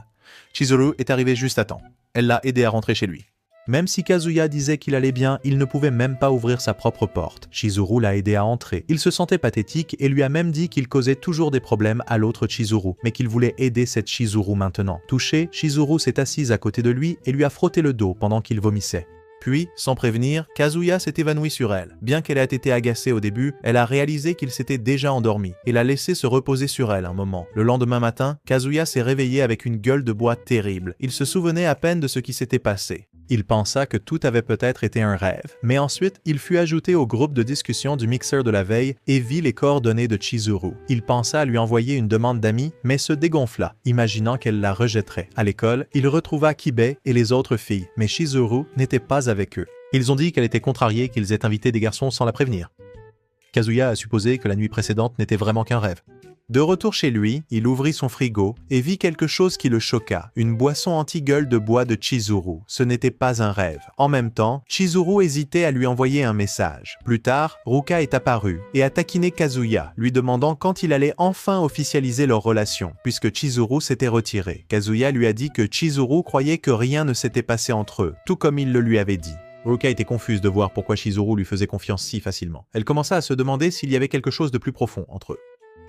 Chizuru est arrivé juste à temps. Elle l'a aidé à rentrer chez lui. Même si Kazuya disait qu'il allait bien, il ne pouvait même pas ouvrir sa propre porte. Chizuru l'a aidé à entrer. Il se sentait pathétique et lui a même dit qu'il causait toujours des problèmes à l'autre Chizuru, mais qu'il voulait aider cette Chizuru maintenant. Touché, Chizuru s'est assise à côté de lui et lui a frotté le dos pendant qu'il vomissait. Puis, sans prévenir, Kazuya s'est évanoui sur elle. Bien qu'elle ait été agacée au début, elle a réalisé qu'il s'était déjà endormi et l'a laissé se reposer sur elle un moment. Le lendemain matin, Kazuya s'est réveillé avec une gueule de bois terrible. Il se souvenait à peine de ce qui s'était passé. Il pensa que tout avait peut-être été un rêve, mais ensuite, il fut ajouté au groupe de discussion du mixeur de la veille et vit les coordonnées de Chizuru. Il pensa à lui envoyer une demande d'amis, mais se dégonfla, imaginant qu'elle la rejetterait. À l'école, il retrouva Kibe et les autres filles, mais Chizuru n'était pas avec eux. Ils ont dit qu'elle était contrariée qu'ils aient invité des garçons sans la prévenir. Kazuya a supposé que la nuit précédente n'était vraiment qu'un rêve. De retour chez lui, il ouvrit son frigo et vit quelque chose qui le choqua, une boisson anti-gueule de bois de Chizuru. Ce n'était pas un rêve. En même temps, Chizuru hésitait à lui envoyer un message. Plus tard, Ruka est apparu et a taquiné Kazuya, lui demandant quand il allait enfin officialiser leur relation, puisque Chizuru s'était retiré. Kazuya lui a dit que Chizuru croyait que rien ne s'était passé entre eux, tout comme il le lui avait dit. Ruka était confuse de voir pourquoi Chizuru lui faisait confiance si facilement. Elle commença à se demander s'il y avait quelque chose de plus profond entre eux.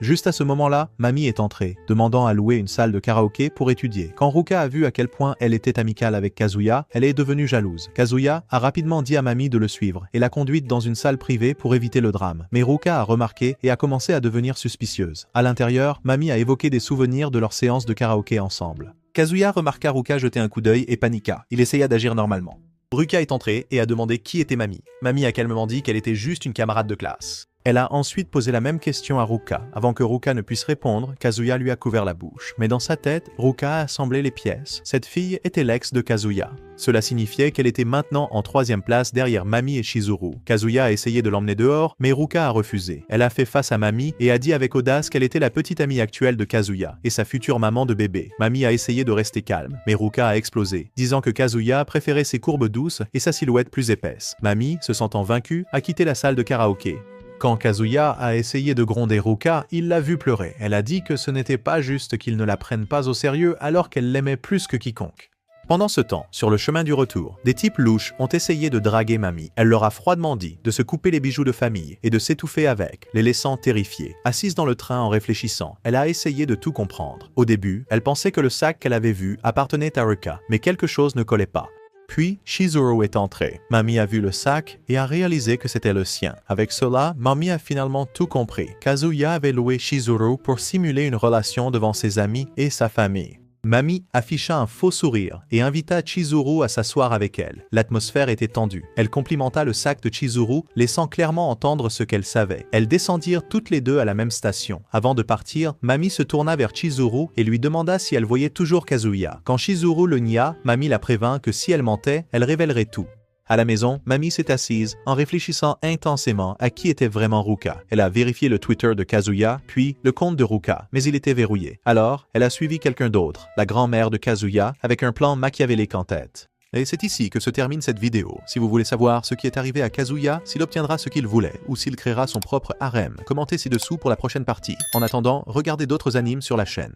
Juste à ce moment-là, Mami est entrée, demandant à louer une salle de karaoké pour étudier. Quand Ruka a vu à quel point elle était amicale avec Kazuya, elle est devenue jalouse. Kazuya a rapidement dit à Mami de le suivre et l'a conduite dans une salle privée pour éviter le drame. Mais Ruka a remarqué et a commencé à devenir suspicieuse. À l'intérieur, Mami a évoqué des souvenirs de leur séance de karaoké ensemble. Kazuya remarqua Ruka jeter un coup d'œil et paniqua. Il essaya d'agir normalement. Ruka est entrée et a demandé qui était Mami. Mami a calmement dit qu'elle était juste une camarade de classe. Elle a ensuite posé la même question à Ruka. Avant que Ruka ne puisse répondre, Kazuya lui a couvert la bouche. Mais dans sa tête, Ruka a assemblé les pièces. Cette fille était l'ex de Kazuya. Cela signifiait qu'elle était maintenant en 3e place derrière Mami et Chizuru. Kazuya a essayé de l'emmener dehors, mais Ruka a refusé. Elle a fait face à Mami et a dit avec audace qu'elle était la petite amie actuelle de Kazuya et sa future maman de bébé. Mami a essayé de rester calme, mais Ruka a explosé, disant que Kazuya préférait ses courbes douces et sa silhouette plus épaisse. Mami, se sentant vaincue, a quitté la salle de karaoké. Quand Kazuya a essayé de gronder Ruka, il l'a vue pleurer. Elle a dit que ce n'était pas juste qu'il ne la prenne pas au sérieux alors qu'elle l'aimait plus que quiconque. Pendant ce temps, sur le chemin du retour, des types louches ont essayé de draguer Mamie. Elle leur a froidement dit de se couper les bijoux de famille et de s'étouffer avec, les laissant terrifiés. Assise dans le train en réfléchissant, elle a essayé de tout comprendre. Au début, elle pensait que le sac qu'elle avait vu appartenait à Ruka, mais quelque chose ne collait pas. Puis, Chizuru est entré. Mamie a vu le sac et a réalisé que c'était le sien. Avec cela, Mamie a finalement tout compris. Kazuya avait loué Chizuru pour simuler une relation devant ses amis et sa famille. Mamie afficha un faux sourire et invita Chizuru à s'asseoir avec elle. L'atmosphère était tendue. Elle complimenta le sac de Chizuru, laissant clairement entendre ce qu'elle savait. Elles descendirent toutes les deux à la même station. Avant de partir, Mamie se tourna vers Chizuru et lui demanda si elle voyait toujours Kazuya. Quand Chizuru le nia, Mamie la prévint que si elle mentait, elle révélerait tout. À la maison, Mamie s'est assise en réfléchissant intensément à qui était vraiment Ruka. Elle a vérifié le Twitter de Kazuya, puis le compte de Ruka, mais il était verrouillé. Alors, elle a suivi quelqu'un d'autre, la grand-mère de Kazuya, avec un plan machiavélique en tête. Et c'est ici que se termine cette vidéo. Si vous voulez savoir ce qui est arrivé à Kazuya, s'il obtiendra ce qu'il voulait, ou s'il créera son propre harem, commentez ci-dessous pour la prochaine partie. En attendant, regardez d'autres animes sur la chaîne.